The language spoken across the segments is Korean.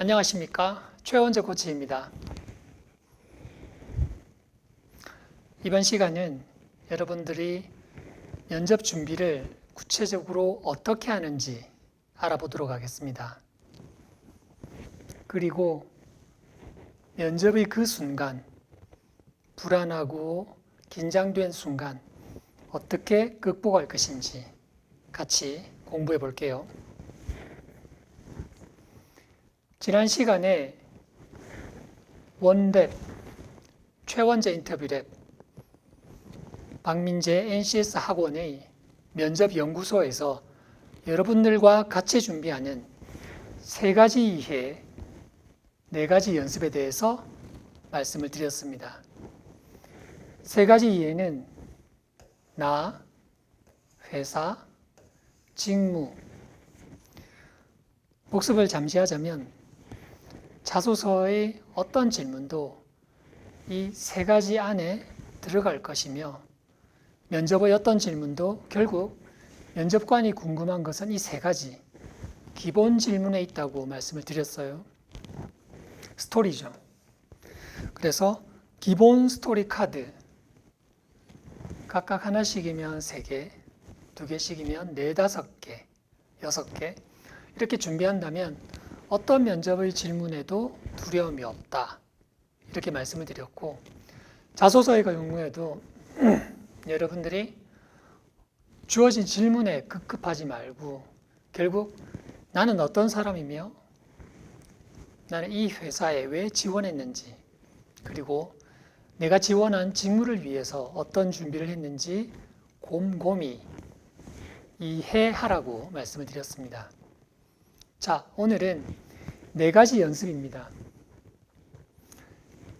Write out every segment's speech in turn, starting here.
안녕하십니까? 최원재 코치입니다. 이번 시간은 여러분들이 면접 준비를 구체적으로 어떻게 하는지 알아보도록 하겠습니다. 그리고 면접의 그 순간, 불안하고 긴장된 순간 어떻게 극복할 것인지 같이 공부해 볼게요. 지난 시간에 원랩, 최원재 인터뷰랩, 박민재 NCS 학원의 면접연구소에서 여러분들과 같이 준비하는 3가지 이해, 4가지 연습에 대해서 말씀을 드렸습니다. 3가지 이해는 나, 회사, 직무. 복습을 잠시 하자면 자소서의 어떤 질문도 이 3가지 안에 들어갈 것이며 면접의 어떤 질문도 결국 면접관이 궁금한 것은 이 3가지 기본 질문에 있다고 말씀을 드렸어요. 스토리죠. 그래서 기본 스토리 카드 각각 하나씩이면 3개, 2개씩이면 4, 5개, 6개 이렇게 준비한다면 어떤 면접의 질문에도 두려움이 없다. 이렇게 말씀을 드렸고 자소서의 경우에도 여러분들이 주어진 질문에 급급하지 말고 결국 나는 어떤 사람이며 나는 이 회사에 왜 지원했는지 그리고 내가 지원한 직무를 위해서 어떤 준비를 했는지 곰곰이 이해하라고 말씀을 드렸습니다. 자, 오늘은 4가지 연습입니다.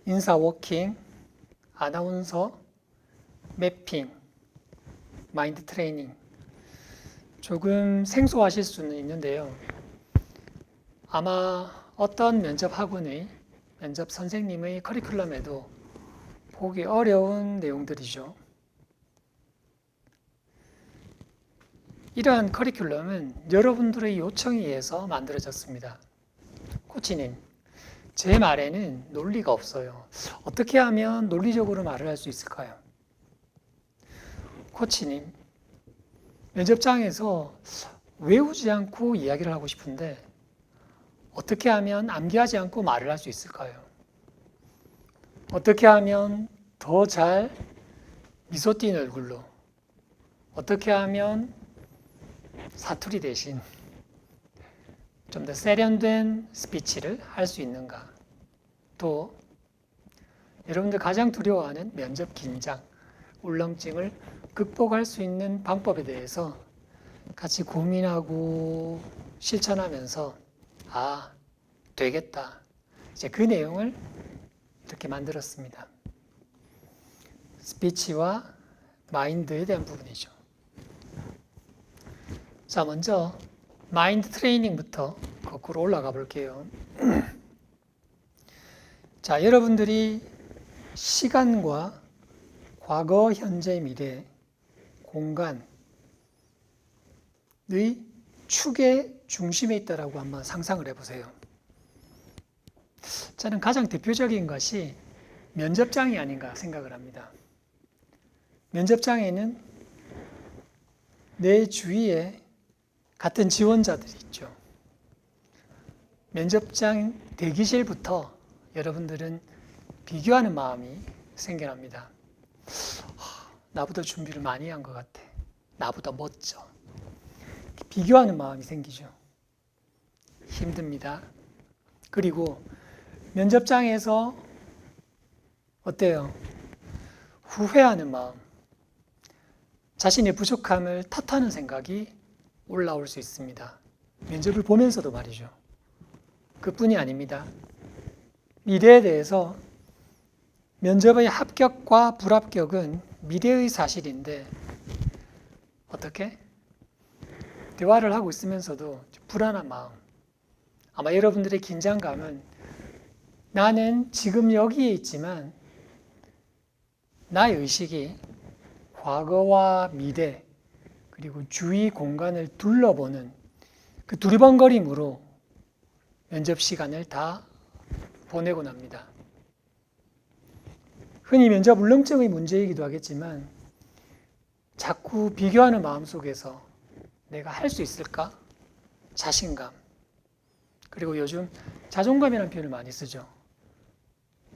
인사 워킹, 아나운서, 매핑, 마인드 트레이닝. 조금 생소하실 수는 있는데요. 아마 어떤 면접 학원의 면접 선생님의 커리큘럼에도 보기 어려운 내용들이죠. 이러한 커리큘럼은 여러분들의 요청에 의해서 만들어졌습니다. 코치님, 제 말에는 논리가 없어요. 어떻게 하면 논리적으로 말을 할 수 있을까요? 코치님, 면접장에서 외우지 않고 이야기를 하고 싶은데 어떻게 하면 암기하지 않고 말을 할 수 있을까요? 어떻게 하면 더 잘 미소 띈 얼굴로 어떻게 하면 사투리 대신 좀 더 세련된 스피치를 할 수 있는가? 또 여러분들 가장 두려워하는 면접 긴장, 울렁증을 극복할 수 있는 방법에 대해서 같이 고민하고 실천하면서 아, 되겠다. 이제 그 내용을 이렇게 만들었습니다. 스피치와 마인드에 대한 부분이죠. 자, 먼저 마인드 트레이닝부터 거꾸로 올라가 볼게요. 자, 여러분들이 시간과 과거, 현재, 미래, 공간의 축의 중심에 있다라고 한번 상상을 해보세요. 저는 가장 대표적인 것이 면접장이 아닌가 생각을 합니다. 면접장에는 내 주위에 같은 지원자들이 있죠. 면접장 대기실부터 여러분들은 비교하는 마음이 생겨납니다. 나보다 준비를 많이 한 것 같아. 나보다 멋져. 비교하는 마음이 생기죠. 힘듭니다. 그리고 면접장에서 어때요? 후회하는 마음. 자신의 부족함을 탓하는 생각이 올라올 수 있습니다. 면접을 보면서도 말이죠. 그뿐이 아닙니다. 미래에 대해서 면접의 합격과 불합격은 미래의 사실인데 어떻게? 대화를 하고 있으면서도 불안한 마음. 아마 여러분들의 긴장감은 나는 지금 여기에 있지만 나의 의식이 과거와 미래 그리고 주위 공간을 둘러보는 그 두리번거림으로 면접 시간을 다 보내고 납니다. 흔히 면접 울렁증의 문제이기도 하겠지만 자꾸 비교하는 마음 속에서 내가 할 수 있을까? 자신감. 그리고 요즘 자존감이라는 표현을 많이 쓰죠.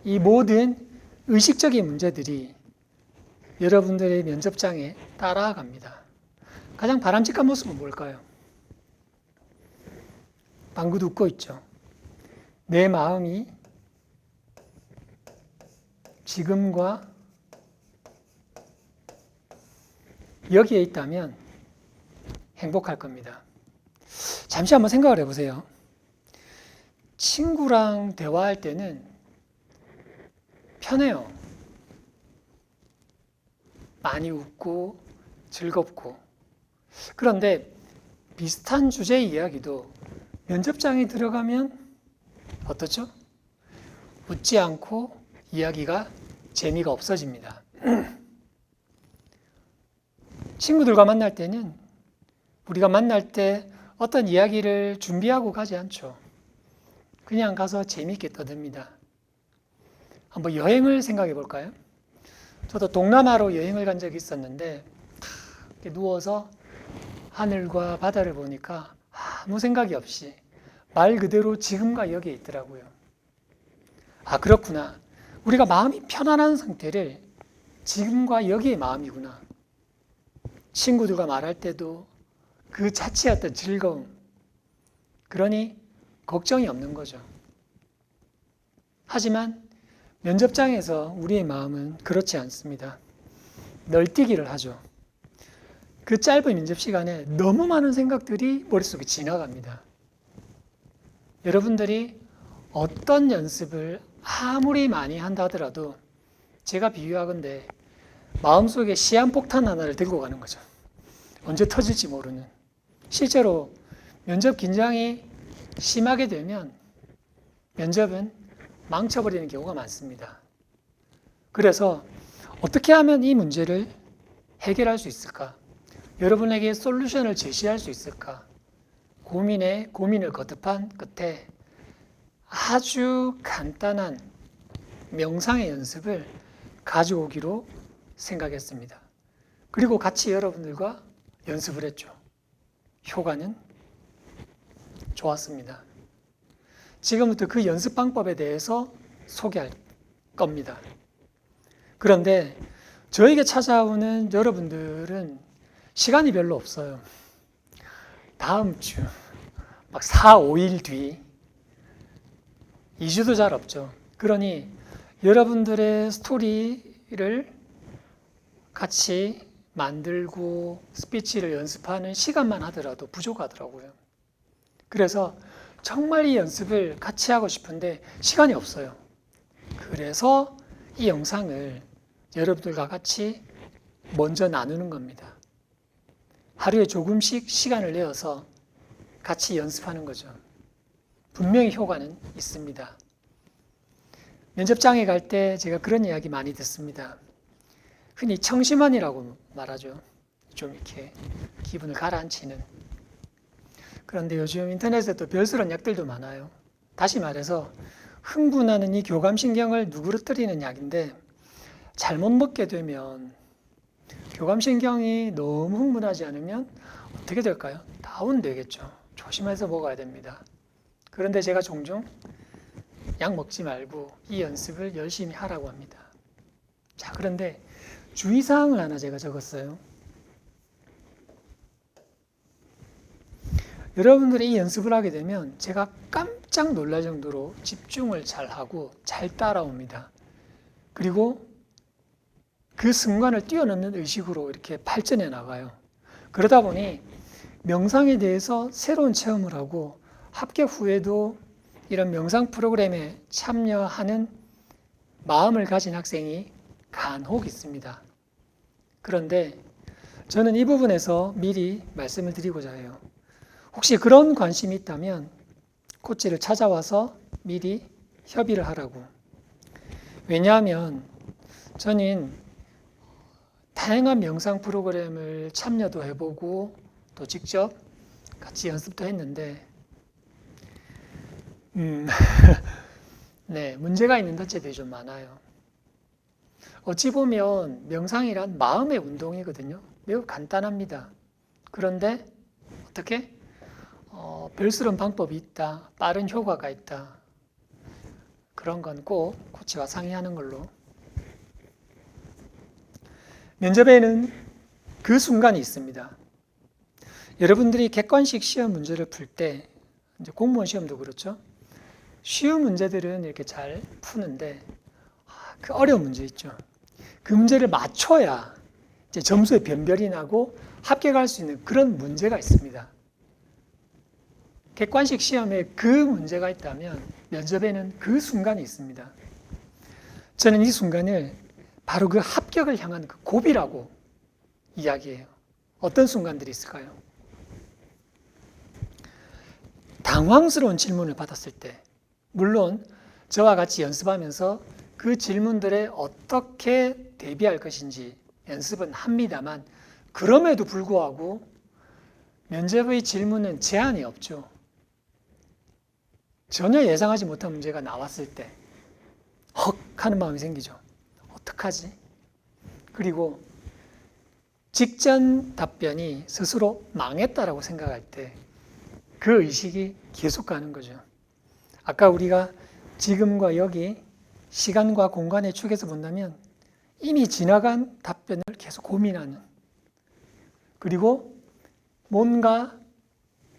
이 모든 의식적인 문제들이 여러분들의 면접장에 따라갑니다. 가장 바람직한 모습은 뭘까요? 방구도 웃고 있죠. 내 마음이 지금과 여기에 있다면 행복할 겁니다. 잠시 한번 생각을 해보세요. 친구랑 대화할 때는 편해요. 많이 웃고 즐겁고. 그런데 비슷한 주제의 이야기도 면접장에 들어가면 어떻죠? 웃지 않고 이야기가 재미가 없어집니다. 친구들과 만날 때는 우리가 만날 때 어떤 이야기를 준비하고 가지 않죠. 그냥 가서 재미있게 떠듭니다. 한번 여행을 생각해 볼까요? 저도 동남아로 여행을 간 적이 있었는데 이렇게 누워서 하늘과 바다를 보니까 아무 생각이 없이 말 그대로 지금과 여기에 있더라고요. 아, 그렇구나. 우리가 마음이 편안한 상태를 지금과 여기에 마음이구나. 친구들과 말할 때도 그 자체의 어떤 즐거움. 그러니 걱정이 없는 거죠. 하지만 면접장에서 우리의 마음은 그렇지 않습니다. 널뛰기를 하죠. 그 짧은 면접 시간에 너무 많은 생각들이 머릿속에 지나갑니다. 여러분들이 어떤 연습을 아무리 많이 한다 하더라도 제가 비유하건대 마음속에 시한폭탄 하나를 들고 가는 거죠. 언제 터질지 모르는. 실제로 면접 긴장이 심하게 되면 면접은 망쳐버리는 경우가 많습니다. 그래서 어떻게 하면 이 문제를 해결할 수 있을까? 여러분에게 솔루션을 제시할 수 있을까? 고민에 고민을 거듭한 끝에 아주 간단한 명상의 연습을 가져오기로 생각했습니다. 그리고 같이 여러분들과 연습을 했죠. 효과는 좋았습니다. 지금부터 그 연습 방법에 대해서 소개할 겁니다. 그런데 저에게 찾아오는 여러분들은 시간이 별로 없어요. 다음 주, 막 4, 5일 뒤, 2주도 잘 없죠. 그러니 여러분들의 스토리를 같이 만들고 스피치를 연습하는 시간만 하더라도 부족하더라고요. 그래서 정말 이 연습을 같이 하고 싶은데 시간이 없어요. 그래서 이 영상을 여러분들과 같이 먼저 나누는 겁니다. 하루에 조금씩 시간을 내어서 같이 연습하는 거죠. 분명히 효과는 있습니다. 면접장에 갈 때 제가 그런 이야기 많이 듣습니다. 흔히 청심환이라고 말하죠. 좀 이렇게 기분을 가라앉히는. 그런데 요즘 인터넷에도 별스런 약들도 많아요. 다시 말해서 흥분하는 이 교감신경을 누그러뜨리는 약인데 잘못 먹게 되면 교감신경이 너무 흥분하지 않으면 어떻게 될까요? 다운되겠죠. 조심해서 먹어야 됩니다. 그런데 제가 종종 약 먹지 말고 이 연습을 열심히 하라고 합니다. 자, 그런데 주의사항을 하나 제가 적었어요. 여러분들이 이 연습을 하게 되면 제가 깜짝 놀랄 정도로 집중을 잘하고 잘 따라옵니다. 그리고 그 순간을 뛰어넘는 의식으로 이렇게 발전해 나가요. 그러다 보니 명상에 대해서 새로운 체험을 하고 합격 후에도 이런 명상 프로그램에 참여하는 마음을 가진 학생이 간혹 있습니다. 그런데 저는 이 부분에서 미리 말씀을 드리고자 해요. 혹시 그런 관심이 있다면 코치를 찾아와서 미리 협의를 하라고. 왜냐하면 저는 다양한 명상 프로그램을 참여도 해보고 또 직접 같이 연습도 했는데 네, 문제가 있는 단체들이 좀 많아요. 어찌 보면 명상이란 마음의 운동이거든요. 매우 간단합니다. 그런데 어떻게? 별스런 방법이 있다. 빠른 효과가 있다. 그런 건 꼭 코치와 상의하는 걸로. 면접에는 그 순간이 있습니다. 여러분들이 객관식 시험 문제를 풀 때, 이제 공무원 시험도 그렇죠. 쉬운 문제들은 이렇게 잘 푸는데, 그 어려운 문제 있죠. 그 문제를 맞춰야 이제 점수에 변별이 나고 합격할 수 있는 그런 문제가 있습니다. 객관식 시험에 그 문제가 있다면 면접에는 그 순간이 있습니다. 저는 이 순간을 바로 그 합격을 향한 그 고비라고 이야기해요. 어떤 순간들이 있을까요? 당황스러운 질문을 받았을 때, 물론 저와 같이 연습하면서 그 질문들에 어떻게 대비할 것인지 연습은 합니다만, 그럼에도 불구하고 면접의 질문은 제한이 없죠. 전혀 예상하지 못한 문제가 나왔을 때 헉 하는 마음이 생기죠. 어떡하지? 그리고 직전 답변이 스스로 망했다라고 생각할 때 그 의식이 계속 가는 거죠. 아까 우리가 지금과 여기 시간과 공간의 축에서 본다면 이미 지나간 답변을 계속 고민하는, 그리고 뭔가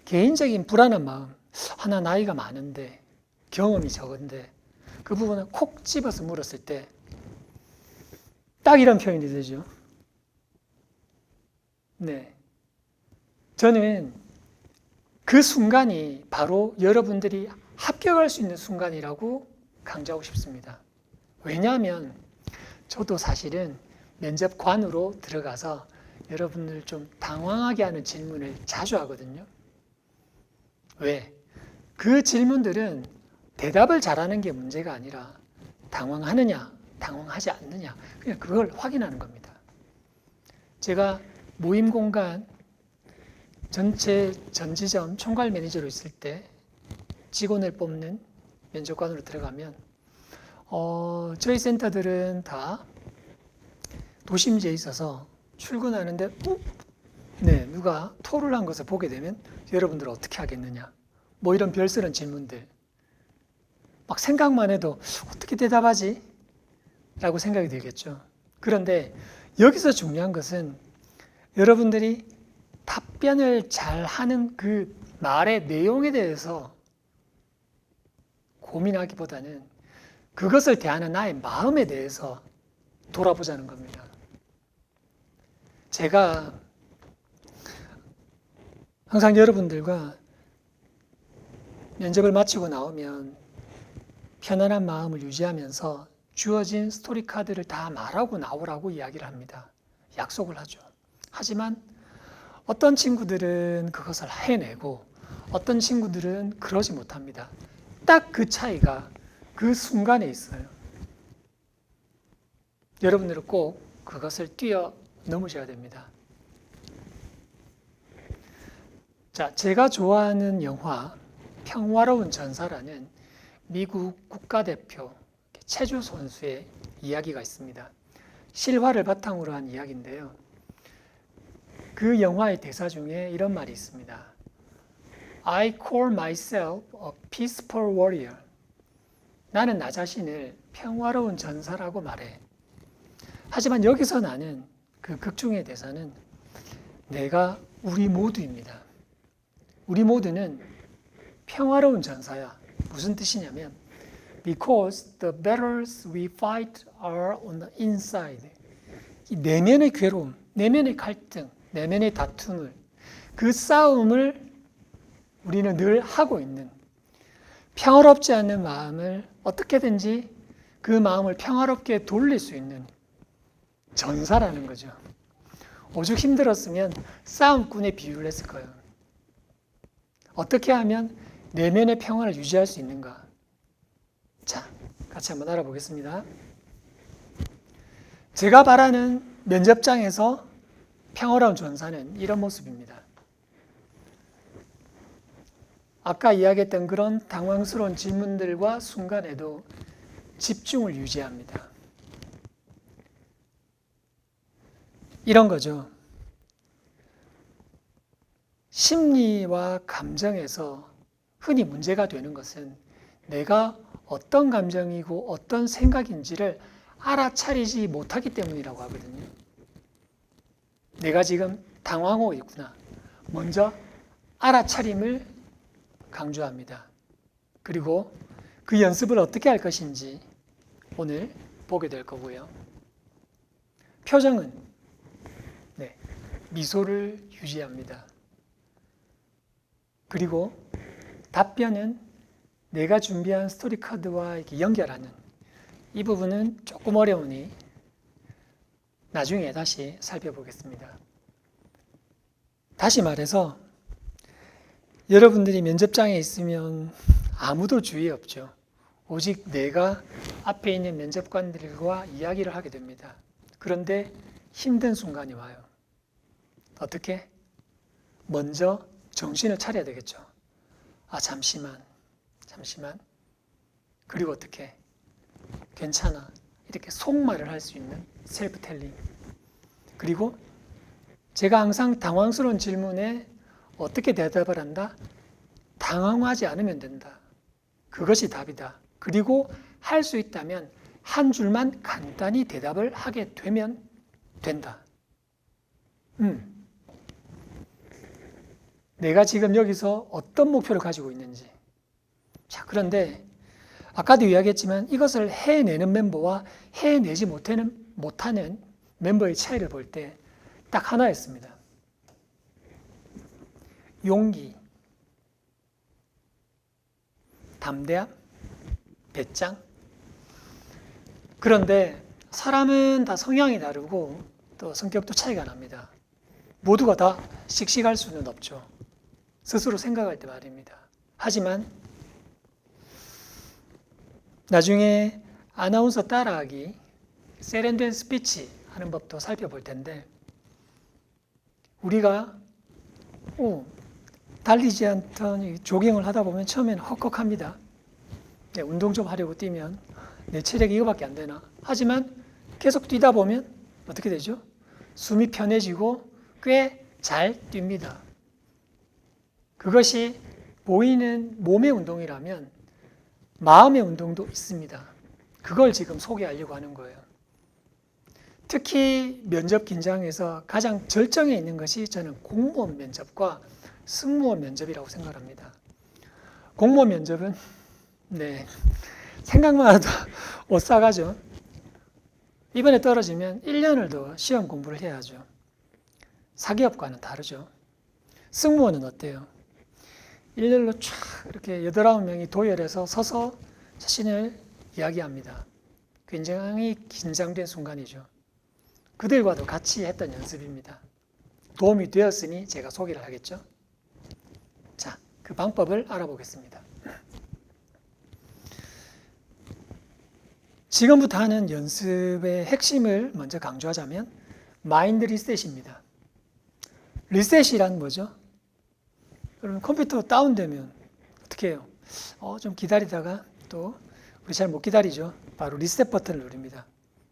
개인적인 불안한 마음, 하나 나이가 많은데 경험이 적은데 그 부분을 콕 집어서 물었을 때 딱 이런 표현이 되죠. 네, 저는 그 순간이 바로 여러분들이 합격할 수 있는 순간이라고 강조하고 싶습니다. 왜냐하면 저도 사실은 면접관으로 들어가서 여러분들 좀 당황하게 하는 질문을 자주 하거든요. 왜? 그 질문들은 대답을 잘하는 게 문제가 아니라 당황하느냐, 당황하지 않느냐, 그냥 그걸 확인하는 겁니다. 제가 모임 공간 전체 전지점 총괄 매니저로 있을 때 직원을 뽑는 면접관으로 들어가면 저희 센터들은 다 도심지에 있어서 출근하는데 누가 토를 한 것을 보게 되면 여러분들 어떻게 하겠느냐, 뭐 이런 별스런 질문들 막 생각만 해도 어떻게 대답하지? 라고 생각이 들겠죠. 그런데 여기서 중요한 것은 여러분들이 답변을 잘 하는 그 말의 내용에 대해서 고민하기보다는 그것을 대하는 나의 마음에 대해서 돌아보자는 겁니다. 제가 항상 여러분들과 면접을 마치고 나오면 편안한 마음을 유지하면서 주어진 스토리 카드를 다 말하고 나오라고 이야기를 합니다. 약속을 하죠. 하지만 어떤 친구들은 그것을 해내고 어떤 친구들은 그러지 못합니다. 딱 그 차이가 그 순간에 있어요. 여러분들은 꼭 그것을 뛰어넘으셔야 됩니다. 자, 제가 좋아하는 영화 평화로운 전사라는 미국 국가대표 체조 선수의 이야기가 있습니다. 실화를 바탕으로 한 이야기인데요. 그 영화의 대사 중에 이런 말이 있습니다. I call myself a peaceful warrior. 나는 나 자신을 평화로운 전사라고 말해. 하지만 여기서 나는 그 극중의 대사는 내가 우리 모두입니다. 우리 모두는 평화로운 전사야. 무슨 뜻이냐면 Because the battles we fight are on the inside. 이 내면의 괴로움, 내면의 갈등, 내면의 다툼을, 그 싸움을 우리는 늘 하고 있는, 평화롭지 않는 마음을 어떻게든지 그 마음을 평화롭게 돌릴 수 있는 전사라는 거죠. 오죽 힘들었으면 싸움꾼에 비유를 했을 거예요. 어떻게 하면 내면의 평화를 유지할 수 있는가? 자, 같이 한번 알아보겠습니다. 제가 바라는 면접장에서 평화로운 전사는 이런 모습입니다. 아까 이야기했던 그런 당황스러운 질문들과 순간에도 집중을 유지합니다. 이런 거죠. 심리와 감정에서 흔히 문제가 되는 것은 내가 어떤 감정이고 어떤 생각인지를 알아차리지 못하기 때문이라고 하거든요. 내가 지금 당황하고 있구나. 먼저 알아차림을 강조합니다. 그리고 그 연습을 어떻게 할 것인지 오늘 보게 될 거고요. 표정은 미소를 유지합니다. 그리고 답변은 내가 준비한 스토리 카드와 이렇게 연결하는 이 부분은 조금 어려우니 나중에 다시 살펴보겠습니다. 다시 말해서 여러분들이 면접장에 있으면 아무도 주위에 없죠. 오직 내가 앞에 있는 면접관들과 이야기를 하게 됩니다. 그런데 힘든 순간이 와요. 어떻게? 먼저 정신을 차려야 되겠죠. 잠시만. 그리고 어떻게? 괜찮아. 이렇게 속말을 할 수 있는 셀프텔링. 그리고 제가 항상 당황스러운 질문에 어떻게 대답을 한다? 당황하지 않으면 된다. 그것이 답이다. 그리고 할 수 있다면 한 줄만 간단히 대답을 하게 되면 된다. 내가 지금 여기서 어떤 목표를 가지고 있는지. 자, 그런데 아까도 이야기했지만 이것을 해내는 멤버와 해내지 못하는 멤버의 차이를 볼 때 딱 하나였습니다. 용기, 담대함, 배짱. 그런데 사람은 다 성향이 다르고 또 성격도 차이가 납니다. 모두가 다 씩씩할 수는 없죠. 스스로 생각할 때 말입니다. 하지만 나중에 아나운서 따라하기, 세련된 스피치 하는 법도 살펴볼 텐데 우리가 달리지 않던 조깅을 하다 보면 처음에는 헉헉합니다. 운동 좀 하려고 뛰면 내 체력이 이거밖에 안 되나. 하지만 계속 뛰다 보면 어떻게 되죠? 숨이 편해지고 꽤 잘 뜁니다. 그것이 보이는 몸의 운동이라면 마음의 운동도 있습니다. 그걸 지금 소개하려고 하는 거예요. 특히 면접 긴장에서 가장 절정에 있는 것이 저는 공무원 면접과 승무원 면접이라고 생각합니다. 공무원 면접은 생각만 해도 오싹하죠. 이번에 떨어지면 1년을 더 시험 공부를 해야죠. 사기업과는 다르죠. 승무원은 어때요? 일렬로 쫙 이렇게 8, 9명이 도열해서 서서 자신을 이야기합니다. 굉장히 긴장된 순간이죠. 그들과도 같이 했던 연습입니다. 도움이 되었으니 제가 소개를 하겠죠. 자, 그 방법을 알아보겠습니다. 지금부터 하는 연습의 핵심을 먼저 강조하자면 마인드 리셋입니다. 리셋이란 뭐죠? 여러분 컴퓨터 다운되면 어떻게 해요? 좀 기다리다가 또 우리 잘 못 기다리죠. 바로 리셋 버튼을 누릅니다.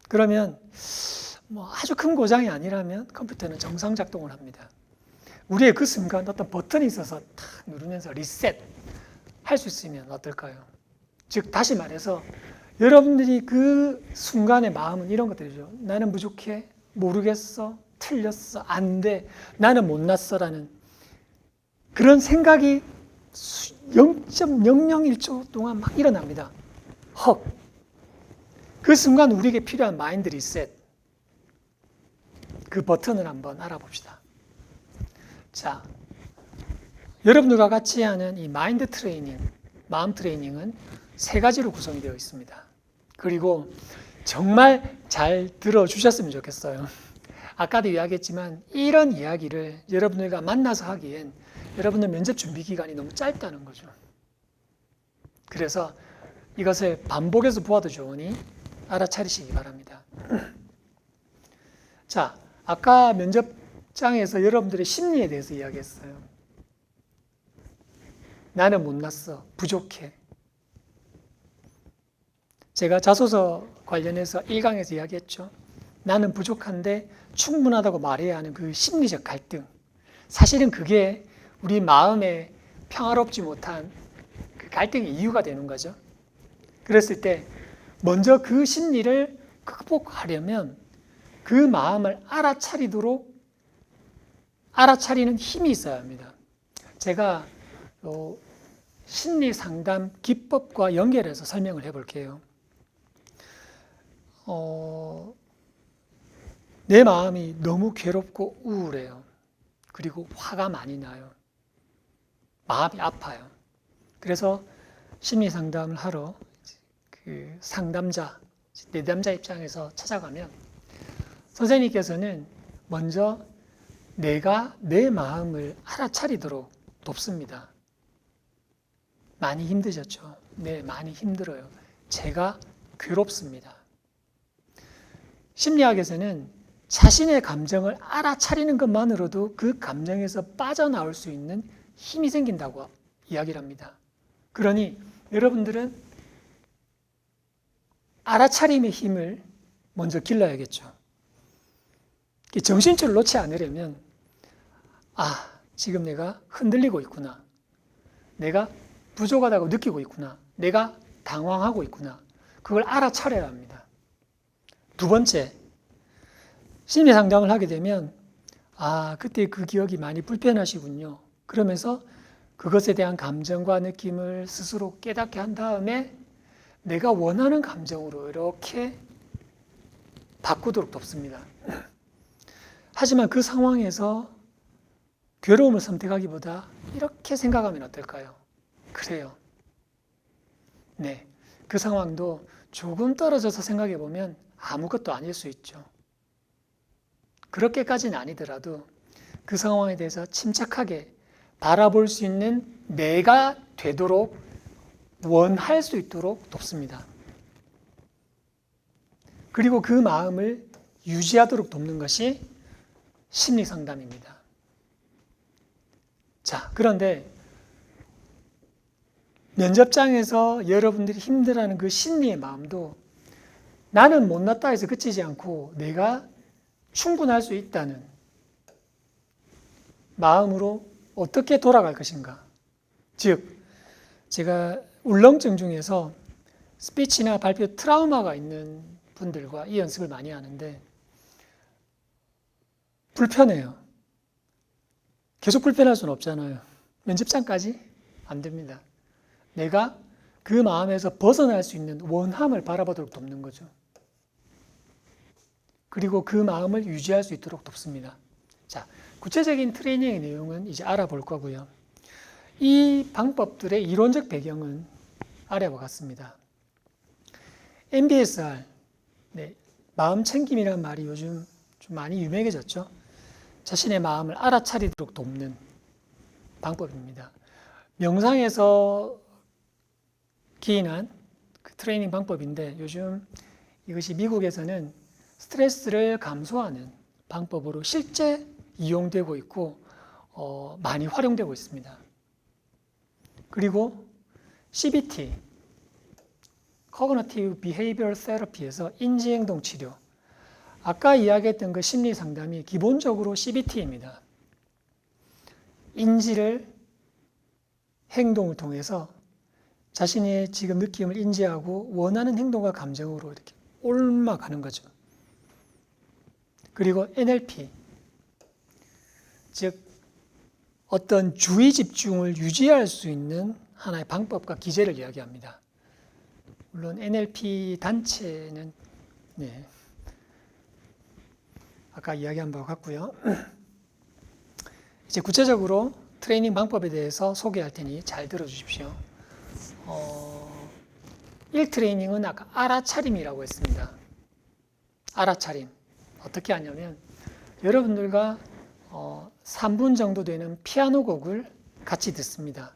그러면 아주 큰 고장이 아니라면 컴퓨터는 정상 작동을 합니다. 우리의 그 순간 어떤 버튼이 있어서 탁 누르면서 리셋 할 수 있으면 어떨까요? 즉 다시 말해서 여러분들이 그 순간의 마음은 이런 것들이죠. 나는 부족해, 모르겠어, 틀렸어, 안 돼, 나는 못났어라는 그런 생각이 0.001초 동안 막 일어납니다. 그 순간 우리에게 필요한 마인드 리셋, 그 버튼을 한번 알아봅시다. 자, 여러분들과 같이 하는 이 마인드 트레이닝, 마음 트레이닝은 3가지로 구성이 되어 있습니다. 그리고 정말 잘 들어주셨으면 좋겠어요. 아까도 이야기했지만 이런 이야기를 여러분들과 만나서 하기엔 여러분들 면접 준비 기간이 너무 짧다는 거죠. 그래서 이것을 반복해서 보아도 좋으니 알아차리시기 바랍니다. 자, 아까 면접장에서 여러분들의 심리에 대해서 이야기했어요. 나는 못났어. 부족해. 제가 자소서 관련해서 1강에서 이야기했죠. 나는 부족한데 충분하다고 말해야 하는 그 심리적 갈등. 사실은 그게 우리 마음에 평화롭지 못한 그 갈등의 이유가 되는 거죠. 그랬을 때 먼저 그 심리를 극복하려면 그 마음을 알아차리는 힘이 있어야 합니다. 제가 심리 상담 기법과 연결해서 설명을 해볼게요. 내 마음이 너무 괴롭고 우울해요. 그리고 화가 많이 나요. 마음이 아파요. 그래서 심리 상담을 하러 그 상담자, 내담자 입장에서 찾아가면 선생님께서는 먼저 내가 내 마음을 알아차리도록 돕습니다. 많이 힘드셨죠? 네, 많이 힘들어요. 제가 괴롭습니다. 심리학에서는 자신의 감정을 알아차리는 것만으로도 그 감정에서 빠져나올 수 있는 힘이 생긴다고 이야기를 합니다. 그러니 여러분들은 알아차림의 힘을 먼저 길러야겠죠. 정신줄을 놓지 않으려면 지금 내가 흔들리고 있구나. 내가 부족하다고 느끼고 있구나. 내가 당황하고 있구나. 그걸 알아차려야 합니다. 두 번째, 심리 상담을 하게 되면 그때 그 기억이 많이 불편하시군요. 그러면서 그것에 대한 감정과 느낌을 스스로 깨닫게 한 다음에 내가 원하는 감정으로 이렇게 바꾸도록 돕습니다. 하지만 그 상황에서 괴로움을 선택하기보다 이렇게 생각하면 어떨까요? 그래요. 네, 그 상황도 조금 떨어져서 생각해 보면 아무것도 아닐 수 있죠. 그렇게까지는 아니더라도 그 상황에 대해서 침착하게 바라볼 수 있는 내가 되도록 원할 수 있도록 돕습니다. 그리고 그 마음을 유지하도록 돕는 것이 심리 상담입니다. 자, 그런데 면접장에서 여러분들이 힘들어하는 그 심리의 마음도 나는 못났다 해서 그치지 않고 내가 충분할 수 있다는 마음으로 어떻게 돌아갈 것인가. 즉, 제가 울렁증 중에서 스피치나 발표 트라우마가 있는 분들과 이 연습을 많이 하는데 불편해요. 계속 불편할 수는 없잖아요. 면접장까지 안 됩니다. 내가 그 마음에서 벗어날 수 있는 원함을 바라보도록 돕는 거죠. 그리고 그 마음을 유지할 수 있도록 돕습니다. 자, 구체적인 트레이닝의 내용은 이제 알아볼 거고요. 이 방법들의 이론적 배경은 아래와 같습니다. MBSR, 마음 챙김이라는 말이 요즘 좀 많이 유명해졌죠. 자신의 마음을 알아차리도록 돕는 방법입니다. 명상에서 기인한 그 트레이닝 방법인데 요즘 이것이 미국에서는 스트레스를 감소하는 방법으로 실제 이용되고 있고 많이 활용되고 있습니다. 그리고 CBT, Cognitive Behavioral Therapy에서 인지행동 치료, 아까 이야기했던 그 심리 상담이 기본적으로 CBT입니다. 인지를 행동을 통해서 자신의 지금 느낌을 인지하고 원하는 행동과 감정으로 이렇게 옮아가는 거죠. 그리고 NLP, 즉 어떤 주의 집중을 유지할 수 있는 하나의 방법과 기제를 이야기합니다. 물론 NLP 단체는 아까 이야기한 바와 같고요. 이제 구체적으로 트레이닝 방법에 대해서 소개할 테니 잘 들어주십시오. 1트레이닝은 아까 알아차림이라고 했습니다. 알아차림. 어떻게 하냐면 여러분들과 3분 정도 되는 피아노 곡을 같이 듣습니다.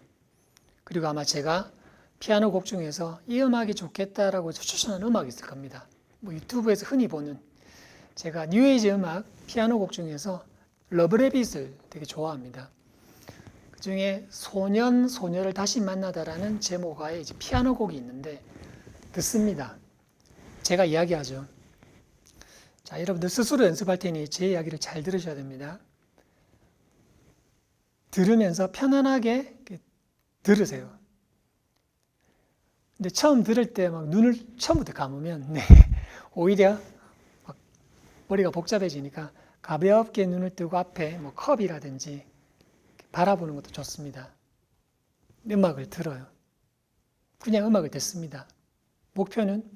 그리고 아마 제가 피아노 곡 중에서 이 음악이 좋겠다라고 추천한 음악이 있을 겁니다. 유튜브에서 흔히 보는 제가 뉴에이지 음악 피아노 곡 중에서 러브레빗을 되게 좋아합니다. 그중에 소년, 소녀를 다시 만나다라는 제목의 이제 피아노 곡이 있는데 듣습니다. 제가 이야기하죠. 자, 여러분들 스스로 연습할 테니 제 이야기를 잘 들으셔야 됩니다. 들으면서 편안하게 들으세요. 근데 처음 들을 때 막 눈을 처음부터 감으면 오히려 막 머리가 복잡해지니까 가볍게 눈을 뜨고 앞에 뭐 컵이라든지 바라보는 것도 좋습니다. 음악을 들어요. 그냥 음악을 듣습니다. 목표는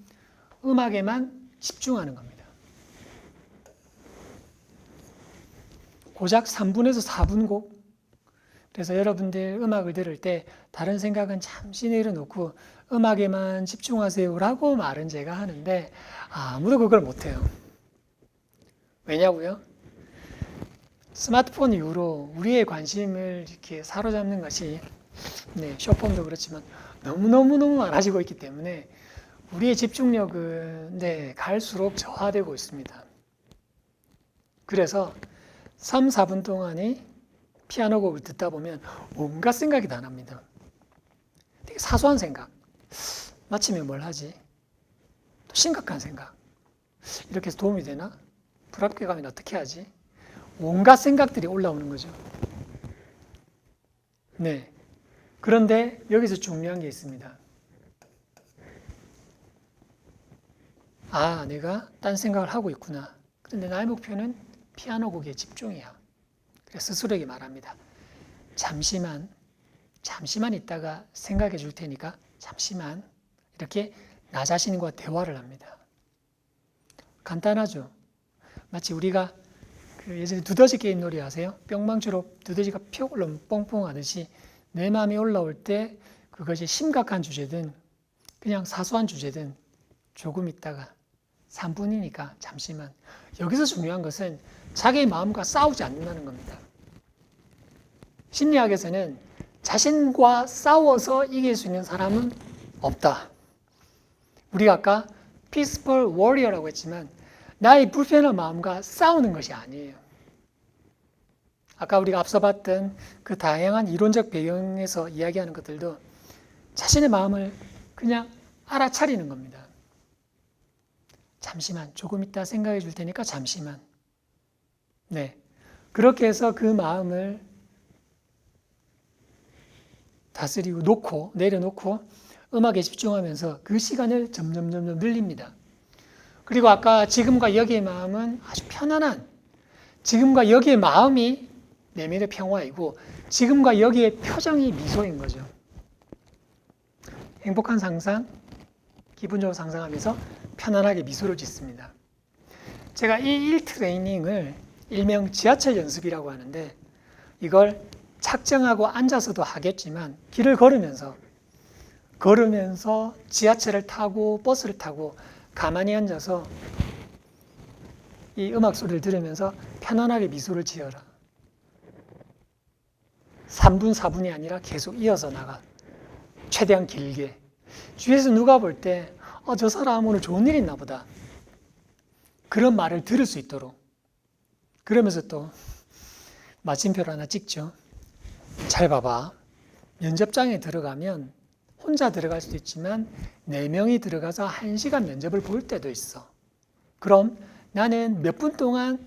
음악에만 집중하는 겁니다. 고작 3분에서 4분 곡. 그래서 여러분들 음악을 들을 때 다른 생각은 잠시 내려놓고 음악에만 집중하세요라고 말은 제가 하는데 아무도 그걸 못해요. 왜냐고요? 스마트폰 이후로 우리의 관심을 이렇게 사로잡는 것이 쇼폼도 그렇지만 너무너무 많아지고 있기 때문에 우리의 집중력은 갈수록 저하되고 있습니다. 그래서 3, 4분 동안에 피아노 곡을 듣다 보면 온갖 생각이 다 납니다. 되게 사소한 생각. 마치면 뭘 하지? 또 심각한 생각. 이렇게 해서 도움이 되나? 불합격하면 어떻게 하지? 온갖 생각들이 올라오는 거죠. 네. 그런데 여기서 중요한 게 있습니다. 아, 내가 딴 생각을 하고 있구나. 그런데 나의 목표는 피아노 곡에 집중이야. 그래서 스스로에게 말합니다. 잠시만 있다가 생각해 줄 테니까 잠시만. 이렇게 나 자신과 대화를 합니다. 간단하죠? 마치 우리가 예전에 두더지 게임 놀이 아세요? 뿅망치로 두더지가 표 올라오면 뽕뽕 하듯이 내 마음이 올라올 때 그것이 심각한 주제든 그냥 사소한 주제든 조금 있다가 3분이니까 잠시만. 여기서 중요한 것은 자기의 마음과 싸우지 않는다는 겁니다. 심리학에서는 자신과 싸워서 이길 수 있는 사람은 없다. 우리가 아까 peaceful warrior라고 했지만 나의 불편한 마음과 싸우는 것이 아니에요. 아까 우리가 앞서 봤던 그 다양한 이론적 배경에서 이야기하는 것들도 자신의 마음을 그냥 알아차리는 겁니다. 잠시만, 조금 있다 생각해 줄 테니까 잠시만. 그렇게 해서 그 마음을 다스리고 내려놓고 음악에 집중하면서 그 시간을 점점 늘립니다. 그리고 아까 지금과 여기의 마음은 아주 편안한, 지금과 여기의 마음이 내면의 평화이고 지금과 여기의 표정이 미소인 거죠. 행복한 상상, 기분적으로 상상하면서 편안하게 미소를 짓습니다. 제가 이 1트레이닝을 일명 지하철 연습이라고 하는데 이걸 착정하고 앉아서도 하겠지만 길을 걸으면서 지하철을 타고 버스를 타고 가만히 앉아서 이 음악 소리를 들으면서 편안하게 미소를 지어라. 3분, 4분이 아니라 계속 이어서 나가. 최대한 길게. 주위에서 누가 볼 때 저 사람 오늘 좋은 일 있나 보다. 그런 말을 들을 수 있도록. 그러면서 또 마침표를 하나 찍죠. 잘 봐봐. 면접장에 들어가면 혼자 들어갈 수도 있지만 4명이 들어가서 1시간 면접을 볼 때도 있어. 그럼 나는 몇 분 동안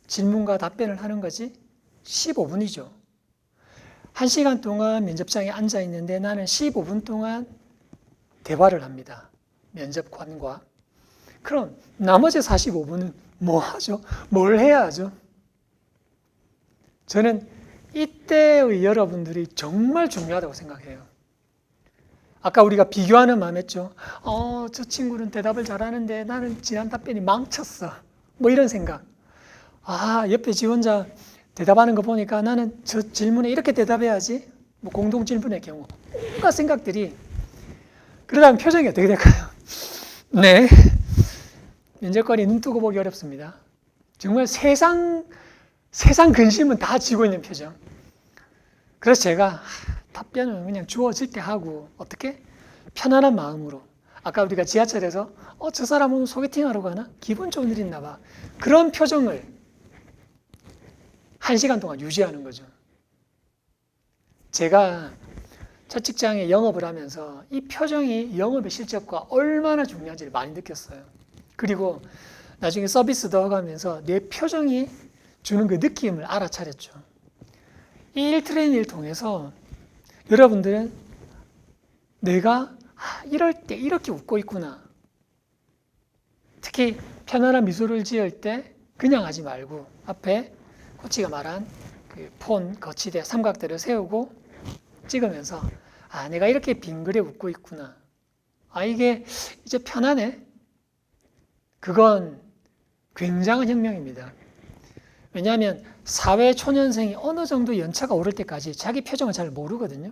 질문과 답변을 하는 거지? 15분이죠. 1시간 동안 면접장에 앉아 있는데 나는 15분 동안 대화를 합니다. 면접관과. 그럼 나머지 45분은 뭐 하죠? 뭘 해야 하죠? 저는 이때의 여러분들이 정말 중요하다고 생각해요. 아까 우리가 비교하는 마음 했죠. 저 친구는 대답을 잘하는데 나는 지난 답변이 망쳤어. 뭐 이런 생각. 옆에 지원자 대답하는 거 보니까 나는 저 질문에 이렇게 대답해야지. 뭐 공동 질문의 경우. 온갖 생각들이. 그러다면 표정이 어떻게 될까요? 네. 면접관이 눈 뜨고 보기 어렵습니다. 정말 세상 근심은 다 지고 있는 표정. 그래서 제가 답변은 그냥 주어질 때 하고 어떻게? 편안한 마음으로. 아까 우리가 지하철에서 저 사람 오늘 소개팅하러 가나? 기분 좋은 일 있나 봐. 그런 표정을 1시간 동안 유지하는 거죠. 제가 첫 직장에 영업을 하면서 이 표정이 영업의 실적과 얼마나 중요한지를 많이 느꼈어요. 그리고 나중에 서비스도 하고 하면서 내 표정이 주는 그 느낌을 알아차렸죠. 이 1트레이닝을 통해서 여러분들은 내가 이럴 때 이렇게 웃고 있구나. 특히 편안한 미소를 지을 때 그냥 하지 말고 앞에 코치가 말한 그 폰, 거치대, 삼각대를 세우고 찍으면서 내가 이렇게 빙그레 웃고 있구나. 이게 이제 편하네. 그건 굉장한 혁명입니다. 왜냐하면 사회 초년생이 어느 정도 연차가 오를 때까지 자기 표정을 잘 모르거든요.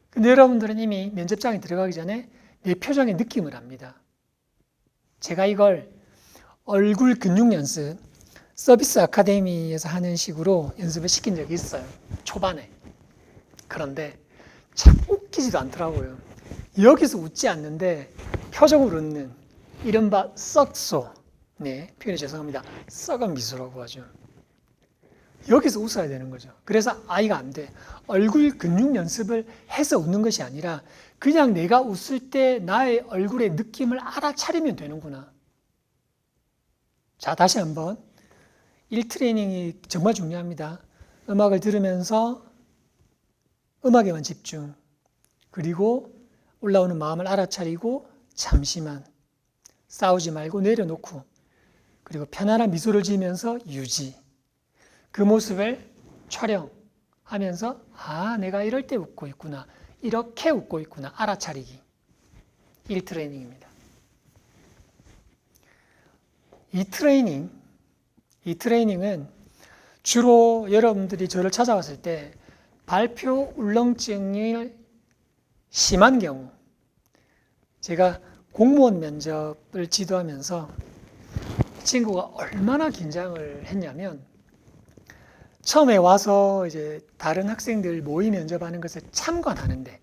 근데 여러분들은 이미 면접장에 들어가기 전에 내 표정의 느낌을 압니다. 제가 이걸 얼굴 근육 연습, 서비스 아카데미에서 하는 식으로 연습을 시킨 적이 있어요. 초반에. 그런데 참 웃기지도 않더라고요. 여기서 웃지 않는데 표정으로 웃는 이른바 썩소. 네, 표현이 죄송합니다. 썩은 미소라고 하죠. 여기서 웃어야 되는 거죠. 그래서 이가 안 돼. 얼굴 근육 연습을 해서 웃는 것이 아니라 그냥 내가 웃을 때 나의 얼굴의 느낌을 알아차리면 되는구나. 자, 다시 한번. 1트레이닝이 정말 중요합니다. 음악을 들으면서 음악에만 집중. 그리고 올라오는 마음을 알아차리고 잠시만 싸우지 말고 내려놓고 그리고 편안한 미소를 지으면서 유지. 그 모습을 촬영하면서 내가 이럴 때 웃고 있구나. 이렇게 웃고 있구나. 알아차리기. 1트레이닝입니다. 2트레이닝은 주로 여러분들이 저를 찾아왔을 때 발표 울렁증이 심한 경우, 제가 공무원 면접을 지도하면서 친구가 얼마나 긴장을 했냐면 처음에 와서 이제 다른 학생들 모의 면접하는 것을 참관하는데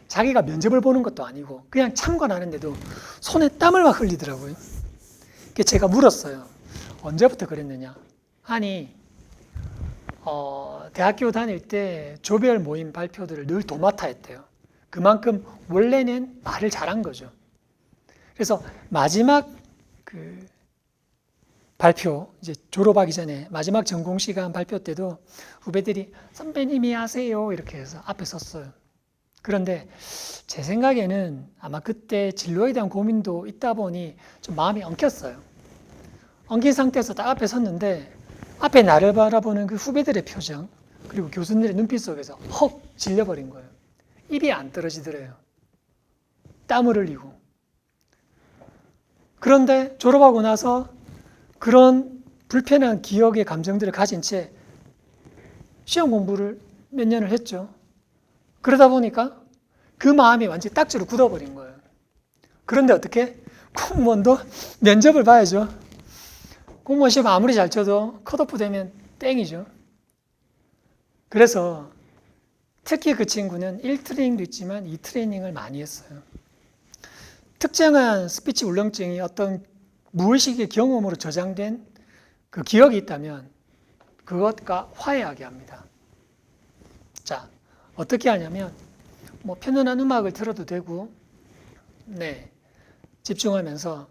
자기가 면접을 보는 것도 아니고 그냥 참관하는데도 손에 땀을 막 흘리더라고요. 제가 물었어요. 언제부터 그랬느냐? 대학교 다닐 때 조별 모임 발표들을 늘 도맡아 했대요. 그만큼 원래는 말을 잘한 거죠. 그래서 마지막 발표, 이제 졸업하기 전에 마지막 전공 시간 발표 때도 후배들이 선배님이 하세요 이렇게 해서 앞에 섰어요. 그런데 제 생각에는 아마 그때 진로에 대한 고민도 있다 보니 좀 마음이 엉켰어요. 엉킨 상태에서 딱 앞에 섰는데 앞에 나를 바라보는 그 후배들의 표정 그리고 교수님들의 눈빛 속에서 헉 질려버린 거예요. 입이 안 떨어지더래요. 땀을 흘리고. 그런데 졸업하고 나서 그런 불편한 기억의 감정들을 가진 채 시험 공부를 몇 년을 했죠. 그러다 보니까 그 마음이 완전히 딱지로 굳어버린 거예요. 그런데 어떻게? 공무원도 면접을 봐야죠. 공무원 시험 아무리 잘 쳐도 컷오프 되면 땡이죠. 그래서 특히 그 친구는 1트레이닝도 있지만 2트레이닝을 많이 했어요. 특정한 스피치 울렁증이 어떤 무의식의 경험으로 저장된 그 기억이 있다면 그것과 화해하게 합니다. 자, 어떻게 하냐면 편안한 음악을 들어도 되고 집중하면서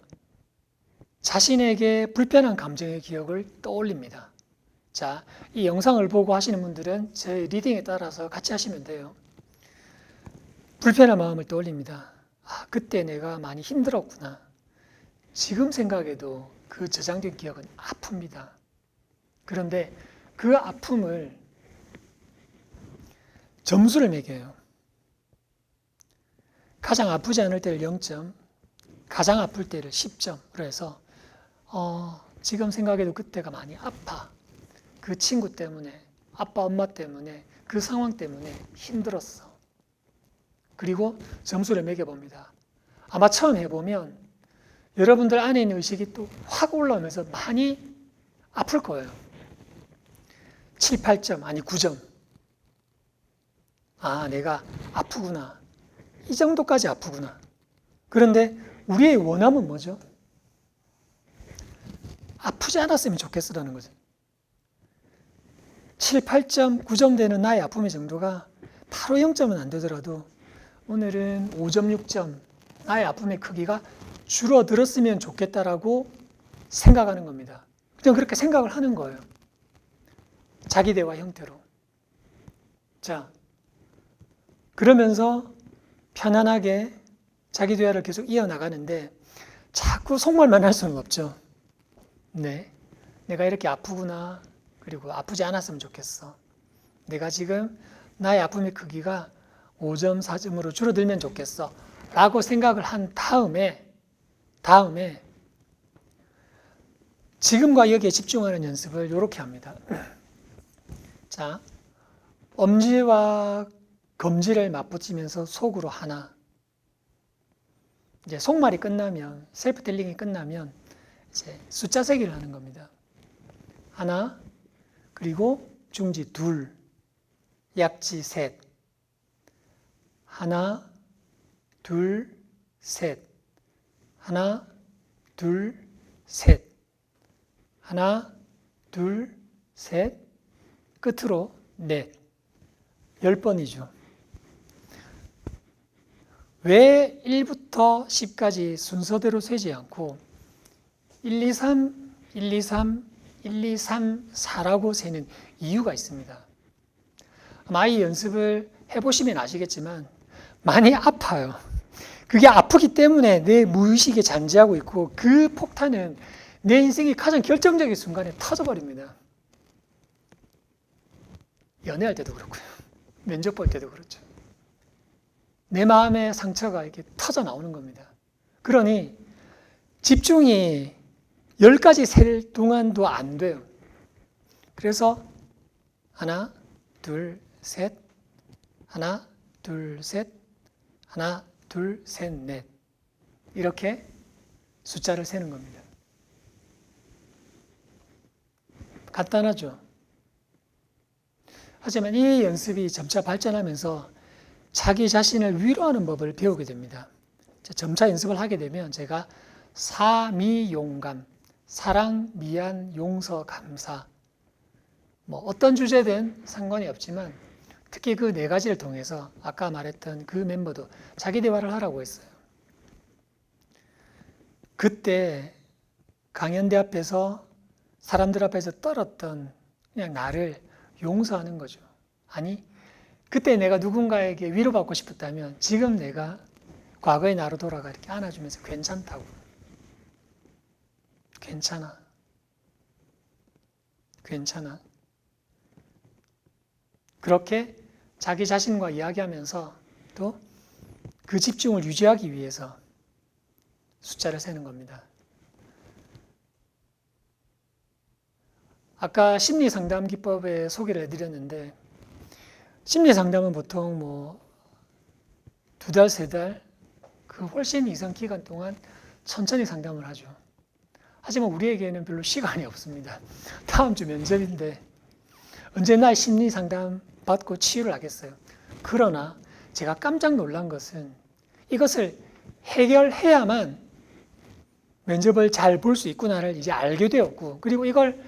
자신에게 불편한 감정의 기억을 떠올립니다. 자, 이 영상을 보고 하시는 분들은 제 리딩에 따라서 같이 하시면 돼요. 불편한 마음을 떠올립니다. 그때 내가 많이 힘들었구나. 지금 생각해도 그 저장된 기억은 아픕니다. 그런데 그 아픔을 점수를 매겨요. 가장 아프지 않을 때를 0점, 가장 아플 때를 10점으로 해서 지금 생각해도 그때가 많이 아파. 그 친구 때문에, 아빠, 엄마 때문에, 그 상황 때문에 힘들었어. 그리고 점수를 매겨봅니다. 아마 처음 해보면 여러분들 안에 있는 의식이 또 확 올라오면서 많이 아플 거예요. 7, 8점, 아니 9점. 내가 아프구나. 이 정도까지 아프구나. 그런데 우리의 원함은 뭐죠? 아프지 않았으면 좋겠으라는 거죠. 7, 8점, 9점 되는 나의 아픔의 정도가 바로 0점은 안 되더라도 오늘은 5점, 6점 나의 아픔의 크기가 줄어들었으면 좋겠다라고 생각하는 겁니다. 그냥 그렇게 생각을 하는 거예요. 자기 대화 형태로. 자, 그러면서 편안하게 자기 대화를 계속 이어나가는데 자꾸 속말만 할 수는 없죠. 네, 내가 이렇게 아프구나. 그리고 아프지 않았으면 좋겠어. 내가 지금 나의 아픔의 크기가 5점, 4점으로 줄어들면 좋겠어. 라고 생각을 한 다음에 지금과 여기에 집중하는 연습을 이렇게 합니다. 자, 엄지와 검지를 맞붙이면서 속으로 하나. 이제 속말이 끝나면, 셀프 텔링이 끝나면 이제 숫자 세기를 하는 겁니다. 하나, 그리고 중지 둘, 약지 셋. 하나, 둘, 셋. 하나, 둘, 셋. 하나, 둘, 셋. 끝으로 넷. 10번이죠. 왜 1부터 10까지 순서대로 세지 않고 1, 2, 3, 1, 2, 3, 1, 2, 3, 4라고 세는 이유가 있습니다. 아마 이 연습을 해보시면 아시겠지만 많이 아파요. 그게 아프기 때문에 내 무의식에 잠재하고 있고 그 폭탄은 내 인생의 가장 결정적인 순간에 터져버립니다. 연애할 때도 그렇고요. 면접 볼 때도 그렇죠. 내 마음의 상처가 이렇게 터져 나오는 겁니다. 그러니 집중이 10가지 셀 동안도 안 돼요. 그래서 하나, 둘, 셋, 하나, 둘, 셋, 하나, 둘, 셋, 넷. 이렇게 숫자를 세는 겁니다. 간단하죠? 하지만 이 연습이 점차 발전하면서 자기 자신을 위로하는 법을 배우게 됩니다. 점차 연습을 하게 되면 제가 사미용감, 사랑, 미안, 용서, 감사 어떤 주제든 상관이 없지만 특히 그 4가지를 통해서 아까 말했던 그 멤버도 자기 대화를 하라고 했어요. 그때 강연대 앞에서 사람들 앞에서 떨었던 그냥 나를 용서하는 거죠. 아니, 그때 내가 누군가에게 위로받고 싶었다면 지금 내가 과거의 나로 돌아가 이렇게 안아주면서 괜찮다고. 괜찮아. 괜찮아. 그렇게 자기 자신과 이야기하면서 또 그 집중을 유지하기 위해서 숫자를 세는 겁니다. 아까 심리상담 기법에 소개를 해드렸는데 심리상담은 보통 2달, 3달 그 훨씬 이상 기간 동안 천천히 상담을 하죠. 하지만 우리에게는 별로 시간이 없습니다. 다음 주 면접인데 언제나 심리상담 받고 치유를 하겠어요. 그러나 제가 깜짝 놀란 것은 이것을 해결해야만 면접을 잘 볼 수 있구나를 이제 알게 되었고 그리고 이걸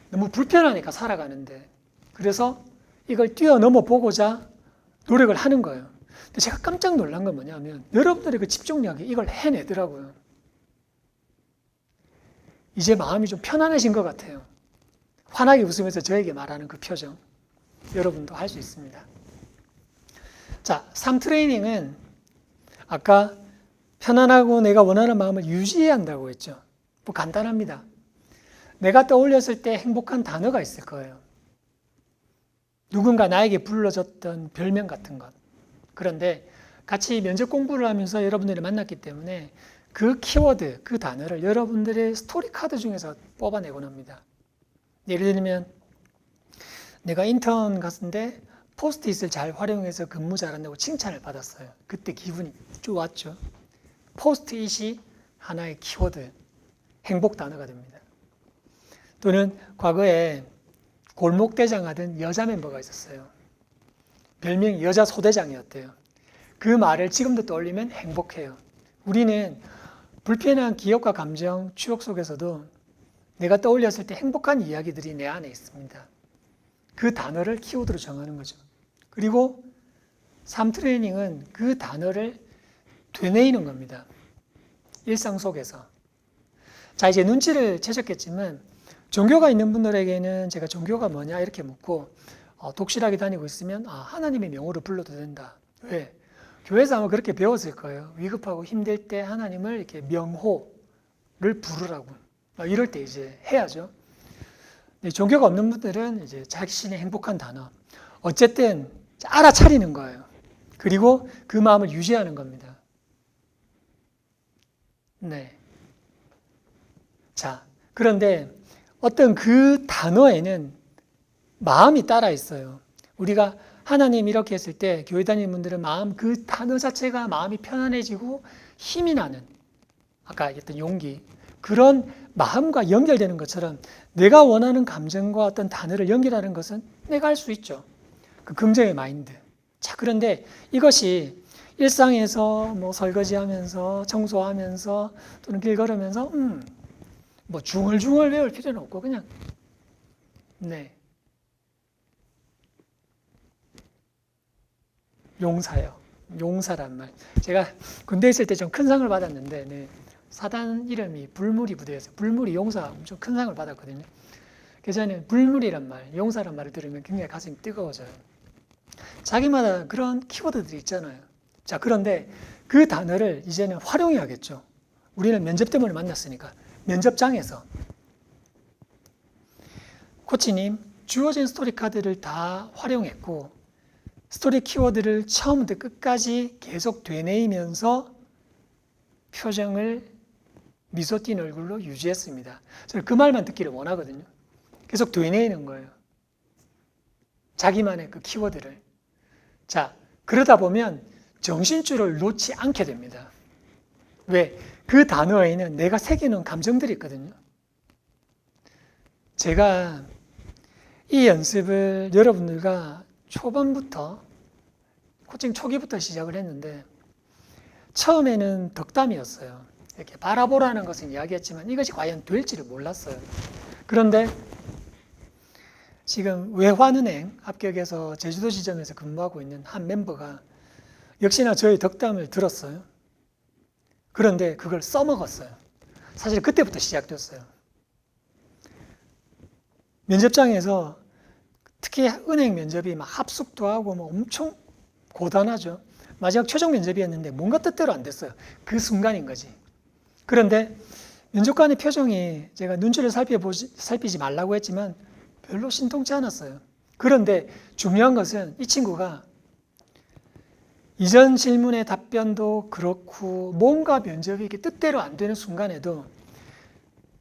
너무 불편하니까 살아가는데 그래서 이걸 뛰어넘어 보고자 노력을 하는 거예요. 근데 제가 깜짝 놀란 건 뭐냐면 여러분들의 그 집중력이 이걸 해내더라고요. 이제 마음이 좀 편안해진 것 같아요. 환하게 웃으면서 저에게 말하는 그 표정. 여러분도 할 수 있습니다. 자, 3 트레이닝은 아까 편안하고 내가 원하는 마음을 유지해야 한다고 했죠. 간단합니다. 내가 떠올렸을 때 행복한 단어가 있을 거예요. 누군가 나에게 불러줬던 별명 같은 것. 그런데 같이 면접 공부를 하면서 여러분들이 만났기 때문에 그 키워드, 그 단어를 여러분들의 스토리 카드 중에서 뽑아내곤 합니다. 예를 들면 내가 인턴 갔는데 포스트잇을 잘 활용해서 근무 잘한다고 칭찬을 받았어요. 그때 기분이 좋았죠. 포스트잇이 하나의 키워드, 행복 단어가 됩니다. 또는 과거에 골목대장 하던 여자 멤버가 있었어요. 별명이 여자 소대장이었대요. 그 말을 지금도 떠올리면 행복해요. 우리는 불편한 기억과 감정, 추억 속에서도 내가 떠올렸을 때 행복한 이야기들이 내 안에 있습니다. 그 단어를 키워드로 정하는 거죠. 그리고 3 트레이닝은 그 단어를 되뇌이는 겁니다. 일상 속에서. 자, 이제 눈치를 채셨겠지만 종교가 있는 분들에게는 제가 종교가 뭐냐 이렇게 묻고 독실하게 다니고 있으면 하나님의 명호를 불러도 된다. 왜? 교회에서 아마 그렇게 배웠을 거예요. 위급하고 힘들 때 하나님을 이렇게 명호를 부르라고. 이럴 때 이제 해야죠. 종교가 없는 분들은 이제 자신의 행복한 단어. 어쨌든 알아차리는 거예요. 그리고 그 마음을 유지하는 겁니다. 네. 자, 그런데 어떤 그 단어에는 마음이 따라 있어요. 우리가 하나님 이렇게 했을 때 교회 다니는 분들은 마음 그 단어 자체가 마음이 편안해지고 힘이 나는 아까 얘기했던 용기 그런 마음과 연결되는 것처럼 내가 원하는 감정과 어떤 단어를 연결하는 것은 내가 할 수 있죠. 그 긍정의 마인드. 자, 그런데 이것이 일상에서 뭐 설거지하면서 청소하면서 또는 길 걸으면서 뭐 중얼중얼 외울 필요는 없고 그냥 네. 용사요. 용사란 말. 제가 군대에 있을 때 좀 큰 상을 받았는데 네. 사단 이름이 불무리 부대였어요. 불무리 용사 엄청 큰 상을 받았거든요. 그래서 저는 불무리란 말, 용사란 말을 들으면 굉장히 가슴이 뜨거워져요. 자기마다 그런 키워드들이 있잖아요. 자, 그런데 그 단어를 이제는 활용해야겠죠. 우리는 면접 때문에 만났으니까. 면접장에서. 코치님, 주어진 스토리 카드를 다 활용했고 스토리 키워드를 처음부터 끝까지 계속 되뇌이면서 표정을 미소 띈 얼굴로 유지했습니다. 저는 그 말만 듣기를 원하거든요. 계속 되뇌이는 거예요. 자기만의 그 키워드를. 자, 그러다 보면 정신줄을 놓지 않게 됩니다. 왜? 그 단어에는 내가 새기는 감정들이 있거든요. 제가 이 연습을 여러분들과 초반부터 코칭 초기부터 시작을 했는데 처음에는 덕담이었어요. 이렇게 바라보라는 것은 이야기했지만 이것이 과연 될지를 몰랐어요. 그런데 지금 외환은행 합격해서 제주도 지점에서 근무하고 있는 한 멤버가 역시나 저의 덕담을 들었어요. 그런데 그걸 써먹었어요. 사실 그때부터 시작됐어요. 면접장에서 특히 은행 면접이 막 합숙도 하고 뭐 엄청 고단하죠. 마지막 최종 면접이었는데 뭔가 뜻대로 안 됐어요. 그 순간인 거지. 그런데 면접관의 표정이 제가 눈치를 살피지 말라고 했지만 별로 신통치 않았어요. 그런데 중요한 것은 이 친구가 이전 질문의 답변도 그렇고 뭔가 면접이 이렇게 뜻대로 안 되는 순간에도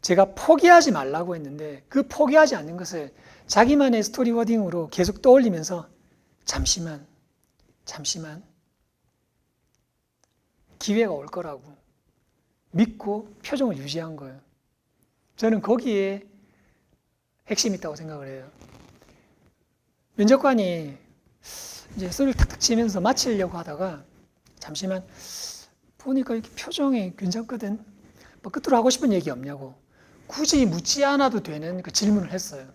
제가 포기하지 말라고 했는데 그 포기하지 않는 것을 자기만의 스토리 워딩으로 계속 떠올리면서 잠시만 기회가 올 거라고 믿고 표정을 유지한 거예요. 저는 거기에 핵심이 있다고 생각을 해요. 면접관이 이제 소리를 탁탁 치면서 마치려고 하다가 잠시만 보니까 이렇게 표정이 괜찮거든. 뭐 끝으로 하고 싶은 얘기 없냐고 굳이 묻지 않아도 되는 그 질문을 했어요.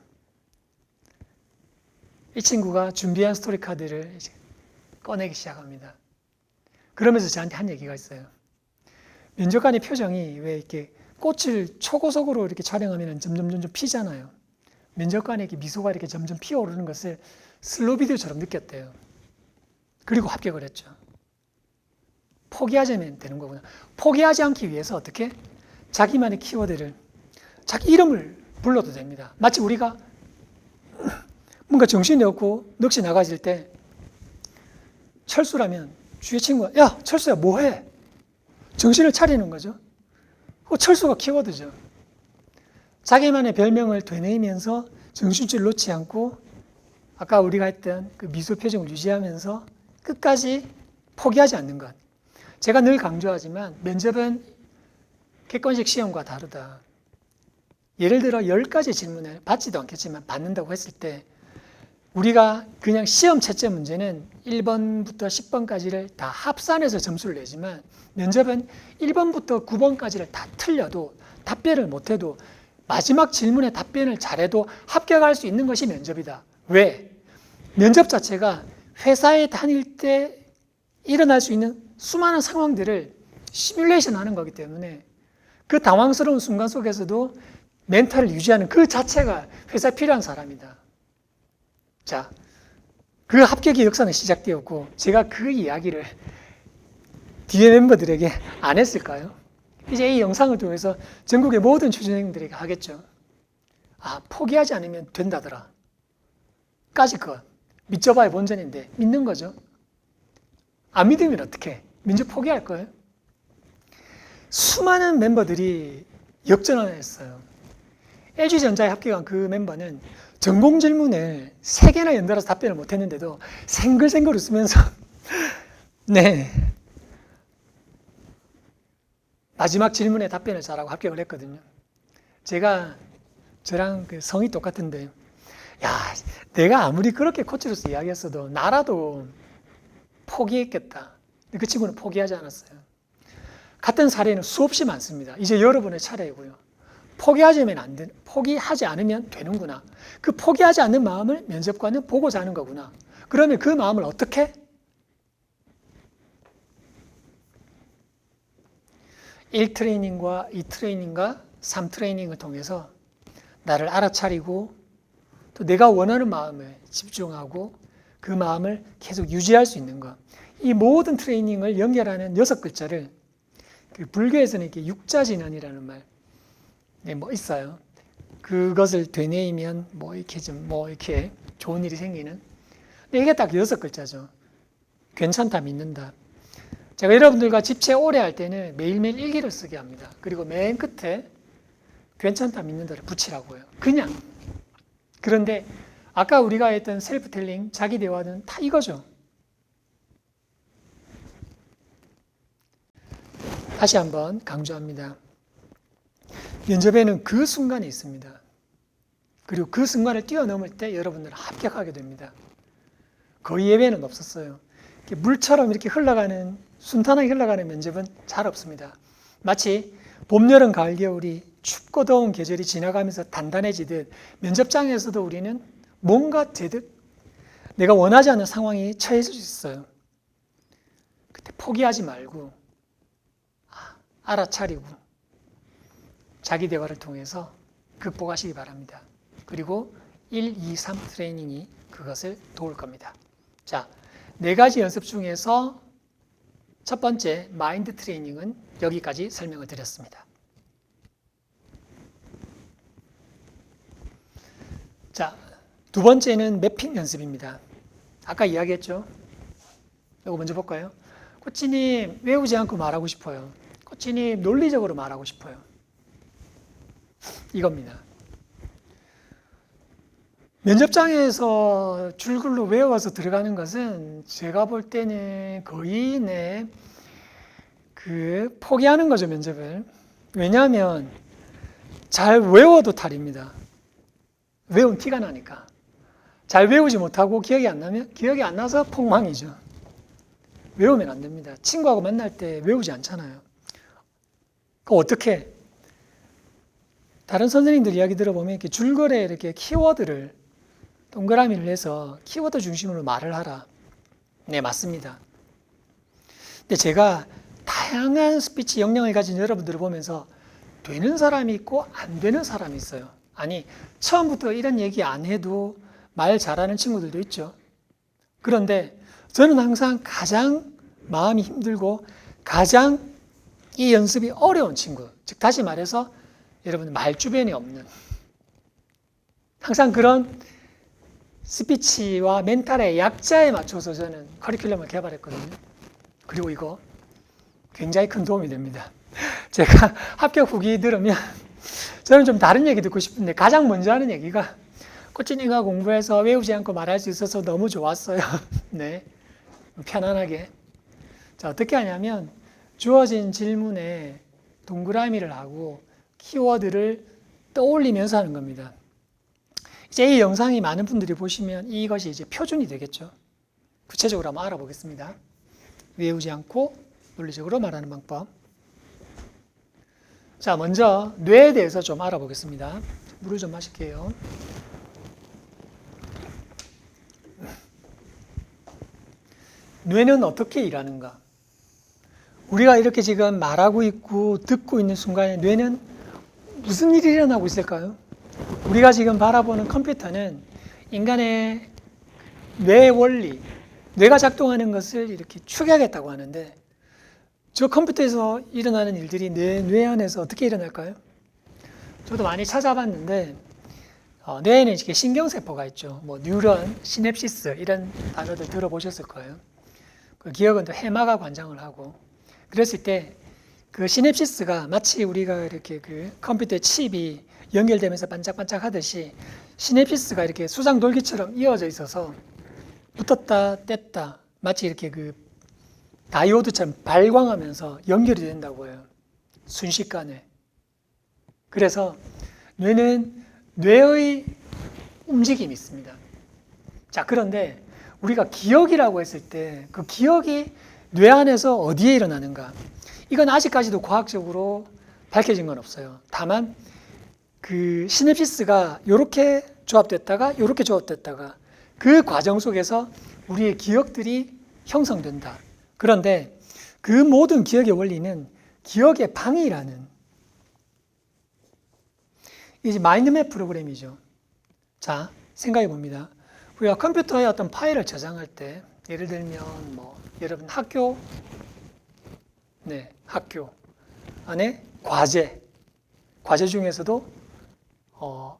이 친구가 준비한 스토리 카드를 이제 꺼내기 시작합니다. 그러면서 저한테 한 얘기가 있어요. 면접관의 표정이 왜 이렇게 꽃을 초고속으로 이렇게 촬영하면 점점 피잖아요. 면접관의 미소가 이렇게 점점 피어오르는 것을 슬로우 비디오처럼 느꼈대요. 그리고 합격을 했죠. 포기하자면 되는 거구나. 포기하지 않기 위해서 어떻게? 자기만의 키워드를, 자기 이름을 불러도 됩니다. 마치 우리가 뭔가 정신이 없고 넋이 나가질 때 철수라면 주위의 친구가 야 철수야 뭐해? 정신을 차리는 거죠. 철수가 키워드죠. 자기만의 별명을 되뇌이면서 정신줄 놓지 않고 아까 우리가 했던 그 미소 표정을 유지하면서 끝까지 포기하지 않는 것. 제가 늘 강조하지만 면접은 객관식 시험과 다르다. 예를 들어 10가지 질문을 받지도 않겠지만 받는다고 했을 때 우리가 그냥 시험 채점 문제는 1번부터 10번까지를 다 합산해서 점수를 내지만 면접은 1번부터 9번까지를 다 틀려도 답변을 못해도 마지막 질문에 답변을 잘해도 합격할 수 있는 것이 면접이다. 왜? 면접 자체가 회사에 다닐 때 일어날 수 있는 수많은 상황들을 시뮬레이션 하는 거기 때문에 그 당황스러운 순간 속에서도 멘탈을 유지하는 그 자체가 회사에 필요한 사람이다. 자, 그 합격의 역사는 시작되었고 제가 그 이야기를 뒤에 멤버들에게 안 했을까요? 이제 이 영상을 통해서 전국의 모든 취준생들에게 하겠죠. 아, 포기하지 않으면 된다더라. 까짓것. 믿져봐야 본전인데 믿는 거죠. 안 믿으면 어떡해? 민주 포기할 거예요? 수많은 멤버들이 역전을 했어요. LG전자에 합격한 그 멤버는 전공 질문을 3개나 연달아서 답변을 못했는데도 생글생글 웃으면서 네, 마지막 질문에 답변을 잘하고 합격을 했거든요. 제가 저랑 그 성이 똑같은데 야, 내가 아무리 그렇게 코치로서 이야기했어도 나라도 포기했겠다. 근데 그 친구는 포기하지 않았어요. 같은 사례는 수없이 많습니다. 이제 여러분의 차례이고요. 포기하지 않으면 되는구나. 그 포기하지 않는 마음을 면접관은 보고자 하는 거구나. 그러면 그 마음을 어떻게? 1트레이닝과 2트레이닝과 3트레이닝을 통해서 나를 알아차리고 또 내가 원하는 마음에 집중하고 그 마음을 계속 유지할 수 있는 것. 이 모든 트레이닝을 연결하는 6글자를 그 불교에서는 이렇게 육자진언이라는 말, 네, 뭐 있어요. 그것을 되뇌이면 뭐 이렇게 좋은 일이 생기는. 근데 이게 딱 6글자죠. 괜찮다, 믿는다. 제가 여러분들과 집체 오래 할 때는 매일매일 일기를 쓰게 합니다. 그리고 맨 끝에 괜찮다, 믿는다를 붙이라고요. 그냥. 그런데 아까 우리가 했던 셀프텔링, 자기 대화는 다 이거죠. 다시 한번 강조합니다. 면접에는 그 순간이 있습니다. 그리고 그 순간을 뛰어넘을 때 여러분들은 합격하게 됩니다. 거의 예외는 없었어요. 물처럼 이렇게 흘러가는, 순탄하게 흘러가는 면접은 잘 없습니다. 마치 봄, 여름, 가을, 겨울이 춥고 더운 계절이 지나가면서 단단해지듯 면접장에서도 우리는 뭔가 되듯 내가 원하지 않는 상황이 처해질 수 있어요. 그때 포기하지 말고 알아차리고 자기 대화를 통해서 극복하시기 바랍니다. 그리고 1, 2, 3 트레이닝이 그것을 도울 겁니다. 자, 4가지 연습 중에서 첫 번째 마인드 트레이닝은 여기까지 설명을 드렸습니다. 자, 두 번째는 매핑 연습입니다. 아까 이야기했죠? 이거 먼저 볼까요? 코치님, 외우지 않고 말하고 싶어요. 코치님, 논리적으로 말하고 싶어요. 이겁니다. 면접장에서 줄글로 외워서 들어가는 것은 제가 볼 때는 거의 포기하는 거죠, 면접을. 왜냐하면 잘 외워도 탈입니다. 외운 티가 나니까. 잘 외우지 못하고 기억이 안 나면 기억이 안 나서 폭망이죠. 외우면 안 됩니다. 친구하고 만날 때 외우지 않잖아요. 그 어떻게? 다른 선생님들 이야기 들어보면 이렇게 줄거리에 이렇게 키워드를 동그라미를 해서 키워드 중심으로 말을 하라. 네, 맞습니다. 근데 제가 다양한 스피치 역량을 가진 여러분들을 보면서 되는 사람이 있고 안 되는 사람이 있어요. 아니, 처음부터 이런 얘기 안 해도 말 잘하는 친구들도 있죠. 그런데 저는 항상 가장 마음이 힘들고 가장 이 연습이 어려운 친구, 즉 다시 말해서 여러분 말 주변이 없는, 항상 그런 스피치와 멘탈의 약자에 맞춰서 저는 커리큘럼을 개발했거든요. 그리고 이거 굉장히 큰 도움이 됩니다. 제가 합격 후기 들으면 저는 좀 다른 얘기 듣고 싶은데 가장 먼저 하는 얘기가 코치님과 공부해서 외우지 않고 말할 수 있어서 너무 좋았어요. 네, 편안하게. 자, 어떻게 하냐면 주어진 질문에 동그라미를 하고 키워드를 떠올리면서 하는 겁니다. 이제 이 영상이 많은 분들이 보시면 이것이 이제 표준이 되겠죠. 구체적으로 한번 알아보겠습니다. 외우지 않고 논리적으로 말하는 방법. 자, 먼저 뇌에 대해서 좀 알아보겠습니다. 물을 좀 마실게요. 뇌는 어떻게 일하는가? 우리가 이렇게 지금 말하고 있고 듣고 있는 순간에 뇌는 무슨 일이 일어나고 있을까요? 우리가 지금 바라보는 컴퓨터는 인간의 뇌 원리, 뇌가 작동하는 것을 이렇게 추계하겠다고 하는데 저 컴퓨터에서 일어나는 일들이 뇌 안에서 어떻게 일어날까요? 저도 많이 찾아봤는데 뇌에는 이렇게 신경세포가 있죠. 뭐 뉴런, 시냅시스 이런 단어들 들어보셨을 거예요. 그 기억은 또 해마가 관장을 하고 그랬을 때 그 시냅시스가 마치 우리가 이렇게 그 컴퓨터 칩이 연결되면서 반짝반짝 하듯이 시냅시스가 이렇게 수상돌기처럼 이어져 있어서 붙었다 뗐다 마치 이렇게 그 다이오드처럼 발광하면서 연결이 된다고 해요. 순식간에. 그래서 뇌는 뇌의 움직임이 있습니다. 자, 그런데 우리가 기억이라고 했을 때 그 기억이 뇌 안에서 어디에 일어나는가? 이건 아직까지도 과학적으로 밝혀진 건 없어요. 다만 그 시냅시스가 이렇게 조합됐다가 이렇게 조합됐다가 그 과정 속에서 우리의 기억들이 형성된다. 그런데 그 모든 기억의 원리는 기억의 방이라는 이제 마인드맵 프로그램이죠. 자, 생각해 봅니다. 우리가 컴퓨터에 어떤 파일을 저장할 때 예를 들면 뭐 여러분 학교 안에 과제 중에서도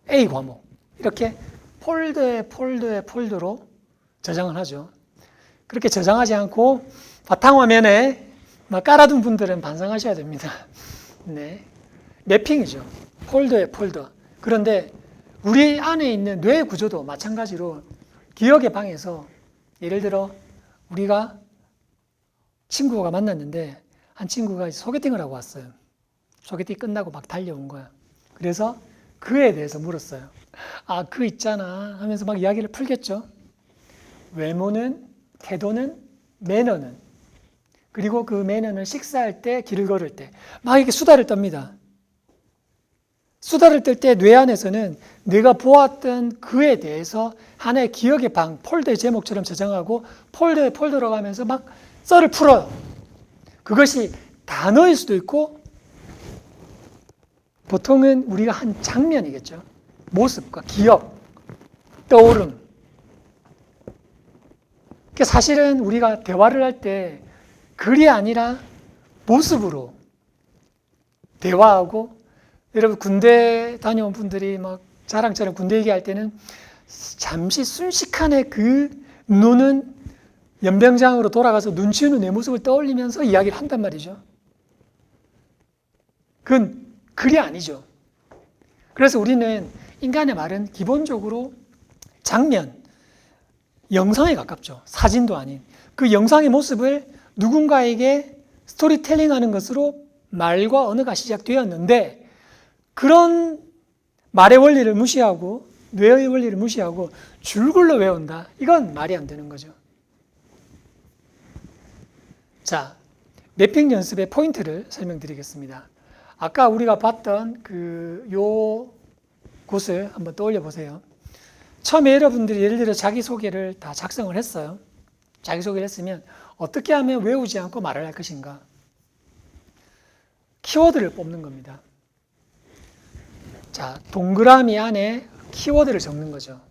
A 과목 이렇게 폴더로 저장을 하죠. 그렇게 저장하지 않고 바탕화면에 막 깔아둔 분들은 반성하셔야 됩니다. 네, 매핑이죠. 폴더. 그런데 우리 안에 있는 뇌 구조도 마찬가지로 기억의 방에서 예를 들어 우리가 친구가 만났는데 한 친구가 소개팅을 하고 왔어요. 소개팅 끝나고 막 달려온 거야. 그래서 그에 대해서 물었어요. 아, 그 있잖아 하면서 막 이야기를 풀겠죠. 외모는, 태도는, 매너는, 그리고 그 매너는 식사할 때, 길을 걸을 때 막 이렇게 수다를 떱니다. 수다를 떨 때 뇌 안에서는 내가 보았던 그에 대해서 하나의 기억의 방, 폴더의 제목처럼 저장하고 폴더로 가면서 막 썰을 풀어요. 그것이 단어일 수도 있고 보통은 우리가 한 장면이겠죠. 모습과 기억, 떠오름. 그러니까 사실은 우리가 대화를 할 때 글이 아니라 모습으로 대화하고 여러분 군대 다녀온 분들이 막 자랑처럼 군대 얘기할 때는 잠시 순식간에 그 눈은 연병장으로 돌아가서 눈 치우는 내 모습을 떠올리면서 이야기를 한단 말이죠. 그건 글이 아니죠. 그래서 우리는 인간의 말은 기본적으로 장면, 영상에 가깝죠. 사진도 아닌. 그 영상의 모습을 누군가에게 스토리텔링 하는 것으로 말과 언어가 시작되었는데 그런 말의 원리를 무시하고 뇌의 원리를 무시하고 줄글로 외운다. 이건 말이 안 되는 거죠. 자, 매핑 연습의 포인트를 설명드리겠습니다. 아까 우리가 봤던 요 곳을 한번 떠올려 보세요. 처음에 여러분들이 예를 들어 자기소개를 다 작성을 했어요. 자기소개를 했으면 어떻게 하면 외우지 않고 말을 할 것인가? 키워드를 뽑는 겁니다. 자, 동그라미 안에 키워드를 적는 거죠.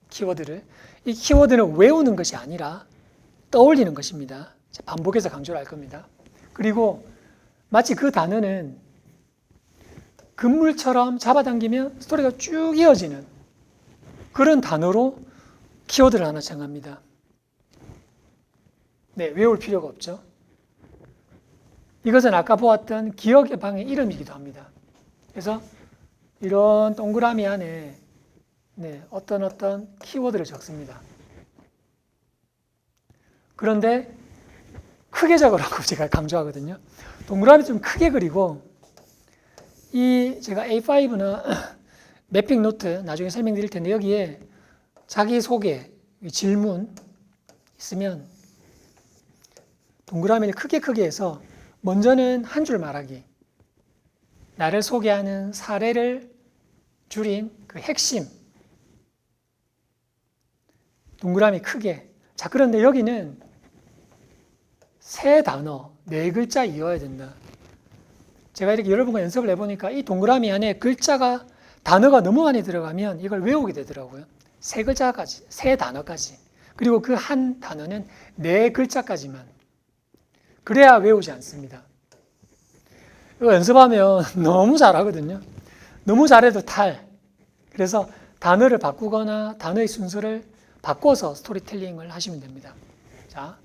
키워드를. 이 키워드는 외우는 것이 아니라 떠올리는 것입니다. 반복해서 강조를 할 겁니다. 그리고 마치 그 단어는 그물처럼 잡아당기면 스토리가 쭉 이어지는 그런 단어로 키워드를 하나 정합니다. 네, 외울 필요가 없죠. 이것은 아까 보았던 기억의 방의 이름이기도 합니다. 그래서 이런 동그라미 안에 어떤 키워드를 적습니다. 그런데 크게 적으라고 제가 강조하거든요. 동그라미 좀 크게 그리고 제가 A5나 매핑 노트 나중에 설명드릴 텐데 여기에 자기소개, 질문 있으면 동그라미를 크게 해서 먼저는 한 줄 말하기, 나를 소개하는 사례를 줄인 그 핵심, 동그라미 크게. 자, 그런데 여기는 세 단어, 네 글자 이어야 된다. 제가 이렇게 여러분과 연습을 해보니까 이 동그라미 안에 글자가, 단어가 너무 많이 들어가면 이걸 외우게 되더라고요. 세 글자까지, 세 단어까지. 그리고 그 한 단어는 네 글자까지만. 그래야 외우지 않습니다. 이거 연습하면 너무 잘하거든요. 너무 잘해도 탈. 그래서 단어를 바꾸거나 단어의 순서를 바꿔서 스토리텔링을 하시면 됩니다. 자,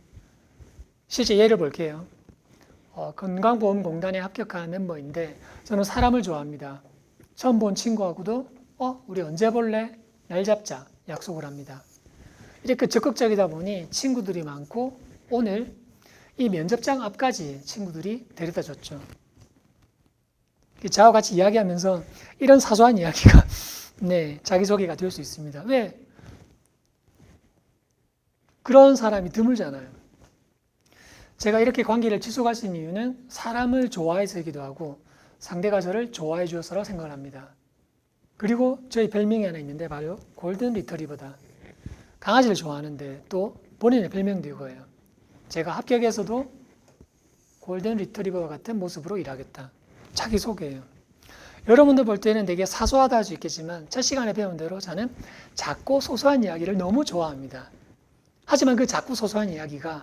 실제 예를 볼게요. 건강보험공단에 합격한 멤버인데 저는 사람을 좋아합니다. 처음 본 친구하고도 우리 언제 볼래? 날 잡자 약속을 합니다. 이렇게 적극적이다 보니 친구들이 많고 오늘 이 면접장 앞까지 친구들이 데려다 줬죠. 저와 같이 이야기하면서 이런 사소한 이야기가 네, 자기소개가 될 수 있습니다. 왜? 그런 사람이 드물잖아요. 제가 이렇게 관계를 지속할 수 있는 이유는 사람을 좋아해서이기도 하고 상대가 저를 좋아해 주어서라고 생각을 합니다. 그리고 저희 별명이 하나 있는데 바로 골든 리트리버다. 강아지를 좋아하는데 또 본인의 별명도 이거예요. 제가 합격해서도 골든 리트리버와 같은 모습으로 일하겠다. 자기소개예요. 여러분들 볼 때는 되게 사소하다 할 수 있겠지만 첫 시간에 배운 대로 저는 작고 소소한 이야기를 너무 좋아합니다. 하지만 그 작고 소소한 이야기가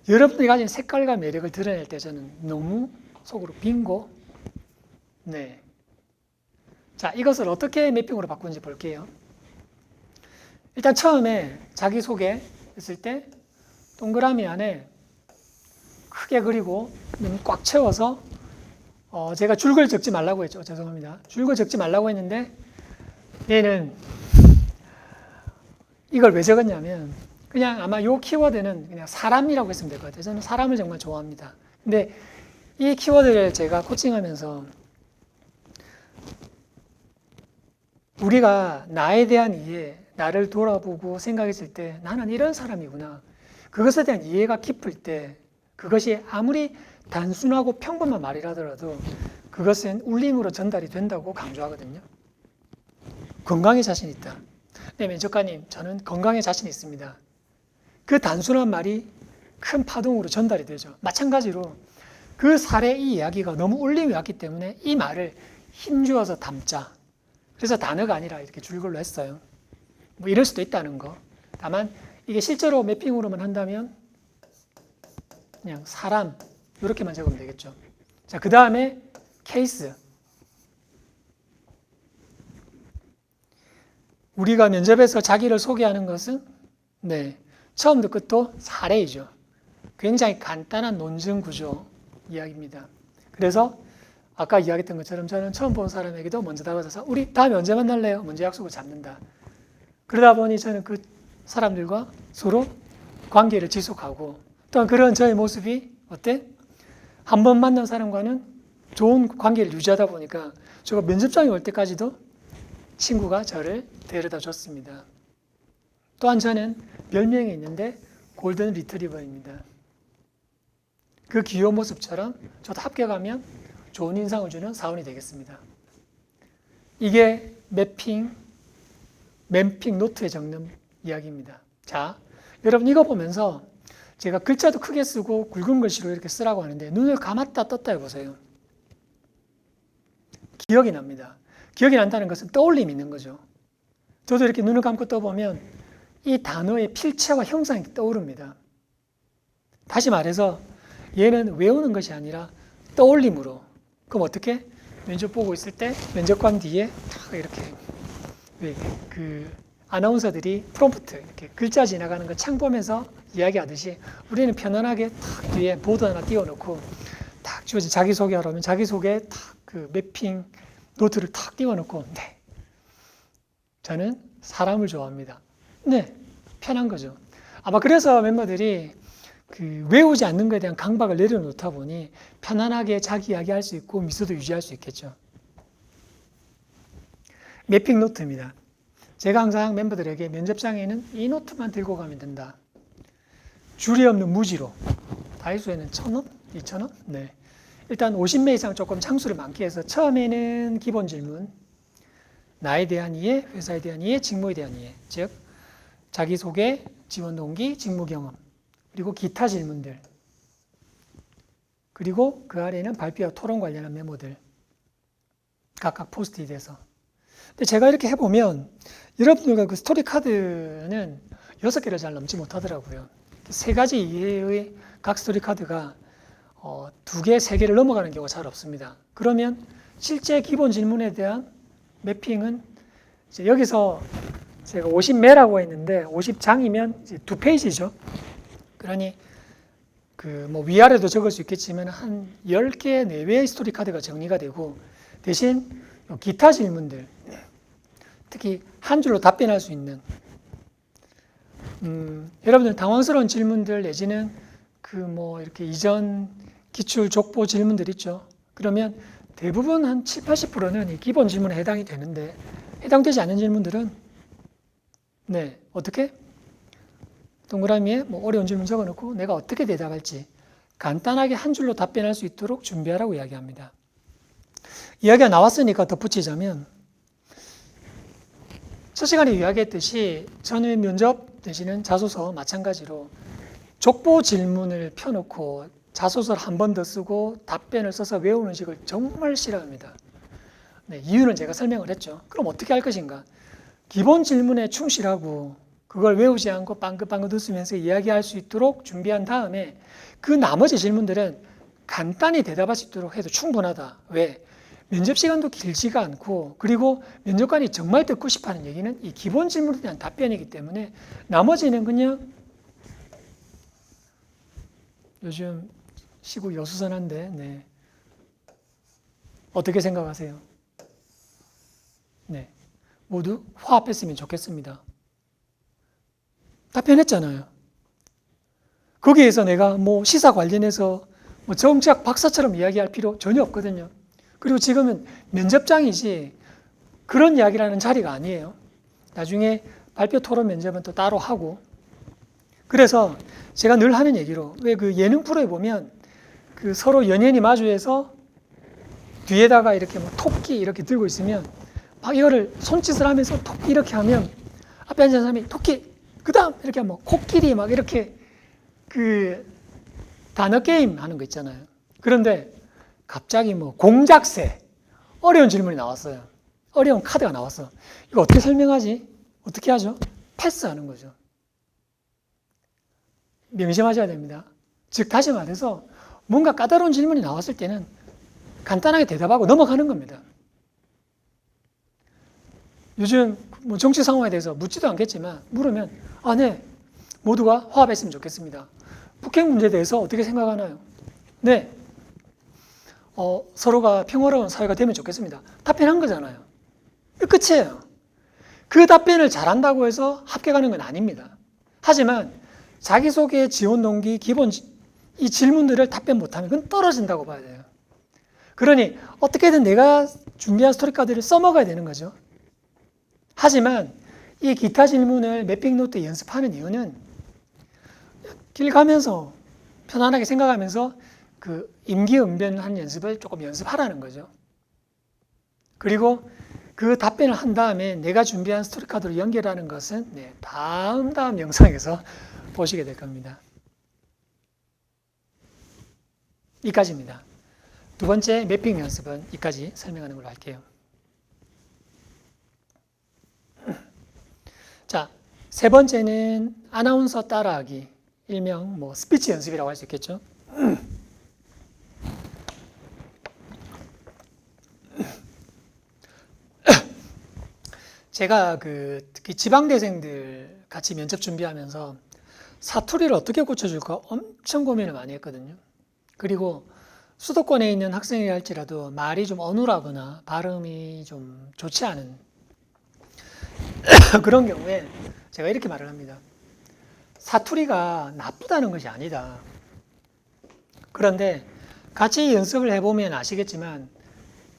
여러분들이 가진 색깔과 매력을 드러낼 때 저는 너무 속으로 빙고. 네. 자, 이것을 어떻게 매핑으로 바꾸는지 볼게요. 일단 처음에 자기소개 했을 때 동그라미 안에 크게 그리고 꽉 채워서 제가 줄글 적지 말라고 했죠. 죄송합니다. 줄글 적지 말라고 했는데 얘는 이걸 왜 적었냐면 그냥 아마 이 키워드는 그냥 사람이라고 했으면 될 것 같아요. 저는 사람을 정말 좋아합니다. 근데 이 키워드를 제가 코칭하면서 우리가 나에 대한 이해, 나를 돌아보고 생각했을 때 나는 이런 사람이구나. 그것에 대한 이해가 깊을 때 그것이 아무리 단순하고 평범한 말이라더라도 그것은 울림으로 전달이 된다고 강조하거든요. 건강에 자신 있다. 네, 면접관님, 저는 건강에 자신 있습니다. 그 단순한 말이 큰 파동으로 전달이 되죠. 마찬가지로 그 사례 이 이야기가 너무 울림이 왔기 때문에 이 말을 힘주어서 담자. 그래서 단어가 아니라 이렇게 줄글로 했어요. 뭐 이럴 수도 있다는 거. 다만 이게 실제로 매핑으로만 한다면 그냥 사람 이렇게만 적으면 되겠죠. 자, 그 다음에 케이스. 우리가 면접에서 자기를 소개하는 것은 네, 처음부터 끝도 사례이죠. 굉장히 간단한 논증 구조 이야기입니다. 그래서 아까 이야기했던 것처럼 저는 처음 본 사람에게도 먼저 다가가서 우리 다음에 언제 만날래요? 먼저 약속을 잡는다. 그러다 보니 저는 그 사람들과 서로 관계를 지속하고 또한 그런 저의 모습이 어때? 한 번 만난 사람과는 좋은 관계를 유지하다 보니까 제가 면접장에 올 때까지도 친구가 저를 데려다 줬습니다. 또한 저는 별명이 있는데 골든 리트리버입니다. 그 귀여운 모습처럼 저도 합격하면 좋은 인상을 주는 사원이 되겠습니다. 이게 맵핑 노트에 적는 이야기입니다. 자, 여러분 이거 보면서 제가 글자도 크게 쓰고 굵은 글씨로 이렇게 쓰라고 하는데 눈을 감았다 떴다 해보세요. 기억이 납니다. 기억이 난다는 것은 떠올림이 있는 거죠. 저도 이렇게 눈을 감고 떠보면 이 단어의 필체와 형상이 떠오릅니다. 다시 말해서 얘는 외우는 것이 아니라 떠올림으로. 그럼 어떻게? 면접 보고 있을 때 면접관 뒤에 탁 이렇게 그 아나운서들이 프롬프트 이렇게 글자 지나가는 거 창 보면서 이야기하듯이 우리는 편안하게 탁 뒤에 보드 하나 띄워놓고 탁 주어진 자기소개하려면 자기소개 탁 그 매핑 노트를 탁 띄워놓고 네, 저는 사람을 좋아합니다. 네, 편한 거죠. 아마 그래서 멤버들이 그 외우지 않는 것에 대한 강박을 내려놓다 보니 편안하게 자기 이야기할 수 있고 미소도 유지할 수 있겠죠. 매핑 노트입니다. 제가 항상 멤버들에게 면접장에는 이 노트만 들고 가면 된다. 줄이 없는 무지로. 다이소에는 1,000원? 2,000원? 네. 일단 50매 이상 조금 창수를 많게 해서 처음에는 기본 질문, 나에 대한 이해, 회사에 대한 이해, 직무에 대한 이해, 즉 자기소개, 지원 동기, 직무 경험, 그리고 기타 질문들. 그리고 그 아래에는 발표와 토론 관련한 메모들 각각 포스트잇에서. 근데 제가 이렇게 해보면 여러분들과 그 스토리 카드는 6개를 잘 넘지 못하더라고요. 3가지 이해의 각 스토리 카드가 2개, 3개를 넘어가는 경우가 잘 없습니다. 그러면 실제 기본 질문에 대한 매핑은 이제 여기서 제가 50매라고 했는데 50장이면 이제 2페이지죠. 그러니 그 뭐 위아래도 적을 수 있겠지만 한 10개 내외의 스토리 카드가 정리가 되고 대신 기타 질문들 특히 한 줄로 답변할 수 있는 여러분들 당황스러운 질문들 내지는 그 뭐 이렇게 이전 기출 족보 질문들 있죠. 그러면 대부분 한 7, 80%는 이 기본 질문에 해당이 되는데 해당되지 않는 질문들은 네, 어떻게? 동그라미에 뭐 어려운 질문 적어놓고 내가 어떻게 대답할지 간단하게 한 줄로 답변할 수 있도록 준비하라고 이야기합니다. 이야기가 나왔으니까 덧붙이자면 첫 시간에 이야기했듯이 저는 면접 되시는 자소서 마찬가지로 족보 질문을 펴놓고 자소서를 한 번 더 쓰고 답변을 써서 외우는 식을 정말 싫어합니다. 네, 이유는 제가 설명을 했죠. 그럼 어떻게 할 것인가? 기본 질문에 충실하고 그걸 외우지 않고 빵긋빵긋 웃으면서 이야기할 수 있도록 준비한 다음에 그 나머지 질문들은 간단히 대답할 수 있도록 해도 충분하다. 왜? 면접 시간도 길지가 않고 그리고 면접관이 정말 듣고 싶어하는 얘기는 이 기본 질문에 대한 답변이기 때문에 나머지는 그냥 요즘 시국 여수선한데 네. 어떻게 생각하세요? 네. 모두 화합했으면 좋겠습니다. 답변했잖아요. 거기에서 내가 뭐 시사 관련해서 뭐 정치학 박사처럼 이야기할 필요 전혀 없거든요. 그리고 지금은 면접장이지 그런 이야기를 하는 자리가 아니에요. 나중에 발표 토론 면접은 또 따로 하고. 그래서 제가 늘 하는 얘기로 왜 그 예능 프로에 보면 그 서로 연예인이 마주해서 뒤에다가 이렇게 뭐 토끼 이렇게 들고 있으면 막 이거를 손짓을 하면서 토끼 이렇게 하면 앞에 앉은 사람이 토끼 그 다음 이렇게 뭐 코끼리 막 이렇게 그 단어 게임 하는 거 있잖아요. 그런데 갑자기 뭐 공작새 어려운 질문이 나왔어요. 어려운 카드가 나왔어. 이거 어떻게 설명하지? 어떻게 하죠? 패스하는 거죠. 명심하셔야 됩니다. 즉 다시 말해서 뭔가 까다로운 질문이 나왔을 때는 간단하게 대답하고 넘어가는 겁니다. 요즘 뭐 정치 상황에 대해서 묻지도 않겠지만 물으면 네, 모두가 화합했으면 좋겠습니다. 북핵 문제에 대해서 어떻게 생각하나요? 네, 서로가 평화로운 사회가 되면 좋겠습니다. 답변한 거잖아요. 끝이에요. 그 답변을 잘한다고 해서 합격하는 건 아닙니다. 하지만 자기소개, 지원 동기, 기본 이 질문들을 답변 못하면 그건 떨어진다고 봐야 돼요. 그러니 어떻게든 내가 준비한 스토리 카드를 써먹어야 되는 거죠. 하지만 이 기타 질문을 매핑 노트 연습하는 이유는 길 가면서 편안하게 생각하면서 그 임기응변하는 연습을 조금 연습하라는 거죠. 그리고 그 답변을 한 다음에 내가 준비한 스토리 카드로 연결하는 것은 다음 영상에서 보시게 될 겁니다. 이까지입니다. 두 번째 매핑 연습은 이까지 설명하는 걸로 할게요. 자, 세 번째는 아나운서 따라하기, 일명 뭐 스피치 연습이라고 할 수 있겠죠. 제가 특히 지방대생들 같이 면접 준비하면서 사투리를 어떻게 고쳐줄까 엄청 고민을 많이 했거든요. 그리고 수도권에 있는 학생이 할지라도 말이 좀 어눌하거나 발음이 좀 좋지 않은 그런 경우에 제가 이렇게 말을 합니다. 사투리가 나쁘다는 것이 아니다. 그런데 같이 연습을 해보면 아시겠지만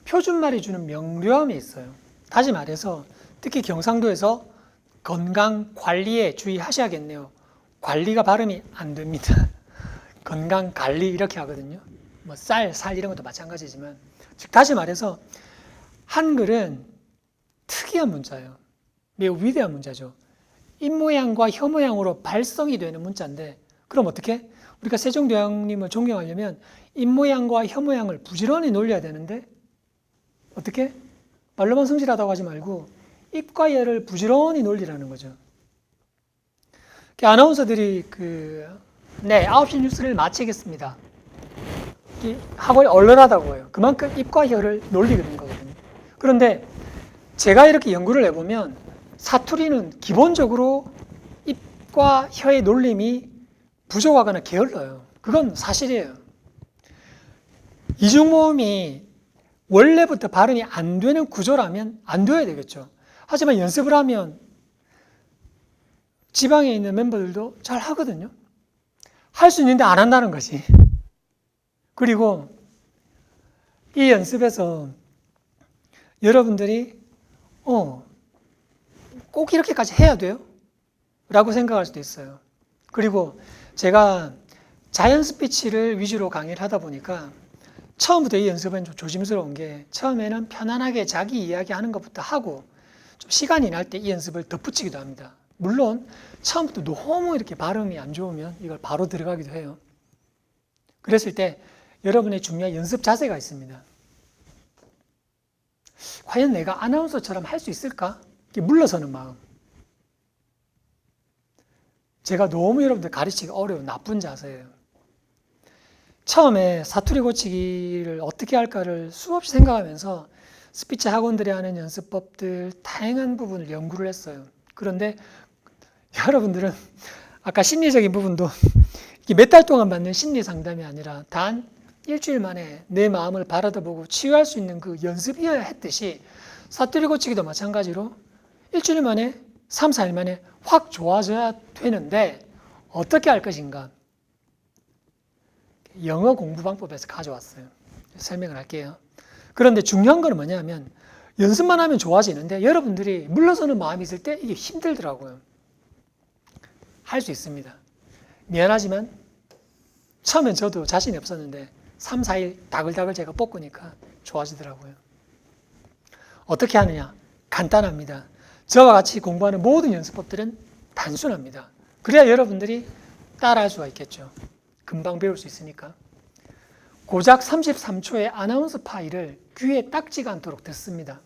표준말이 주는 명료함이 있어요. 다시 말해서 특히 경상도에서 건강 관리에 주의하셔야겠네요. 관리가 발음이 안 됩니다. 건강 관리 이렇게 하거든요. 뭐 살 이런 것도 마찬가지지만 즉 다시 말해서 한글은 특이한 문자예요. 매우 위대한 문자죠. 입모양과 혀모양으로 발성이 되는 문자인데 그럼 어떻게? 우리가 세종대왕님을 존경하려면 입모양과 혀모양을 부지런히 놀려야 되는데 어떻게? 말로만 성실하다고 하지 말고 입과 혀를 부지런히 놀리라는 거죠. 아나운서들이 9시 뉴스를 마치겠습니다 하고 언론하다고 해요. 그만큼 입과 혀를 놀리는 거거든요. 그런데 제가 이렇게 연구를 해보면 사투리는 기본적으로 입과 혀의 놀림이 부족하거나 게을러요. 그건 사실이에요. 이중모음이 원래부터 발음이 안 되는 구조라면 안 돼야 되겠죠. 하지만 연습을 하면 지방에 있는 멤버들도 잘 하거든요. 할 수 있는데 안 한다는 거지. 그리고 이 연습에서 여러분들이 꼭 이렇게까지 해야 돼요? 라고 생각할 수도 있어요. 그리고 제가 자연 스피치를 위주로 강의를 하다 보니까 처음부터 이 연습은 좀 조심스러운 게 처음에는 편안하게 자기 이야기하는 것부터 하고 좀 시간이 날 때 이 연습을 덧붙이기도 합니다. 물론 처음부터 너무 이렇게 발음이 안 좋으면 이걸 바로 들어가기도 해요. 그랬을 때 여러분의 중요한 연습 자세가 있습니다. 과연 내가 아나운서처럼 할 수 있을까? 이렇게 물러서는 마음. 제가 너무 여러분들 가르치기 어려운 나쁜 자세예요. 처음에 사투리 고치기를 어떻게 할까를 수없이 생각하면서 스피치 학원들이 하는 연습법들 다양한 부분을 연구를 했어요. 그런데 여러분들은 아까 심리적인 부분도 몇 달 동안 받는 심리 상담이 아니라 단 일주일 만에 내 마음을 바라다보고 치유할 수 있는 그 연습이어야 했듯이 사투리 고치기도 마찬가지로 일주일 만에 3, 4일 만에 확 좋아져야 되는데 어떻게 할 것인가? 영어 공부 방법에서 가져왔어요. 설명을 할게요. 그런데 중요한 건 뭐냐면 연습만 하면 좋아지는데 여러분들이 물러서는 마음이 있을 때 이게 힘들더라고요. 할 수 있습니다. 미안하지만 처음엔 저도 자신이 없었는데 3, 4일 다글다글 제가 볶으니까 좋아지더라고요. 어떻게 하느냐? 간단합니다. 저와 같이 공부하는 모든 연습법들은 단순합니다. 그래야 여러분들이 따라할 수가 있겠죠. 금방 배울 수 있으니까. 고작 33초의 아나운서 파일을 귀에 딱지가 않도록 듣습니다.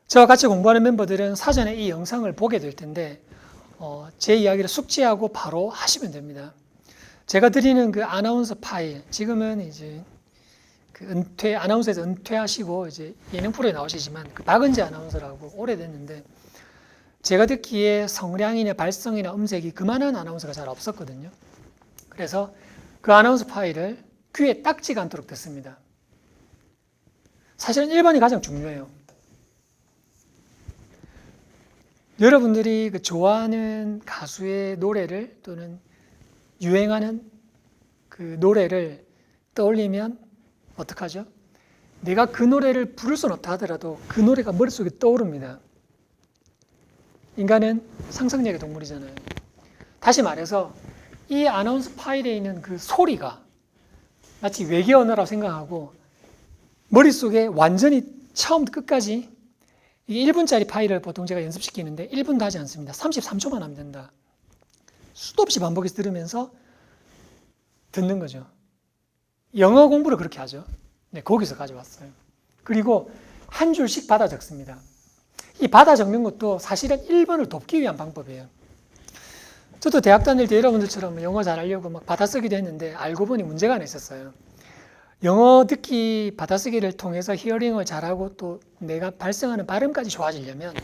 저와 같이 공부하는 멤버들은 사전에 이 영상을 보게 될 텐데 제 이야기를 숙지하고 바로 하시면 됩니다. 제가 드리는 그 아나운서 파일, 지금은 이제 아나운서에서 은퇴하시고 이제 예능 프로에 나오시지만 박은지 아나운서라고 오래됐는데 제가 듣기에 성량이나 발성이나 음색이 그만한 아나운서가 잘 없었거든요. 그래서 그 아나운서 파일을 귀에 딱지가 않도록 듣습니다. 사실은 1번이 가장 중요해요. 여러분들이 좋아하는 가수의 노래를 또는 유행하는 그 노래를 떠올리면 어떡하죠? 내가 그 노래를 부를 수는 없다 하더라도 그 노래가 머릿속에 떠오릅니다. 인간은 상상력의 동물이잖아요. 다시 말해서 이 아나운서 파일에 있는 그 소리가 마치 외계 언어라고 생각하고 머릿속에 완전히 처음부터 끝까지 이게 1분짜리 파일을 보통 제가 연습시키는데 1분도 하지 않습니다. 33초만 하면 된다. 수도 없이 반복해서 들으면서 듣는 거죠. 영어 공부를 그렇게 하죠. 네, 거기서 가져왔어요. 그리고 한 줄씩 받아 적습니다. 이 받아 적는 것도 사실은 1번을 돕기 위한 방법이에요. 저도 대학 다닐 때 여러분들처럼 영어 잘하려고 막 받아쓰기도 했는데 알고 보니 문제가 하나 있었어요. 영어 듣기 받아쓰기를 통해서 히어링을 잘하고 또 내가 발성하는 발음까지 좋아지려면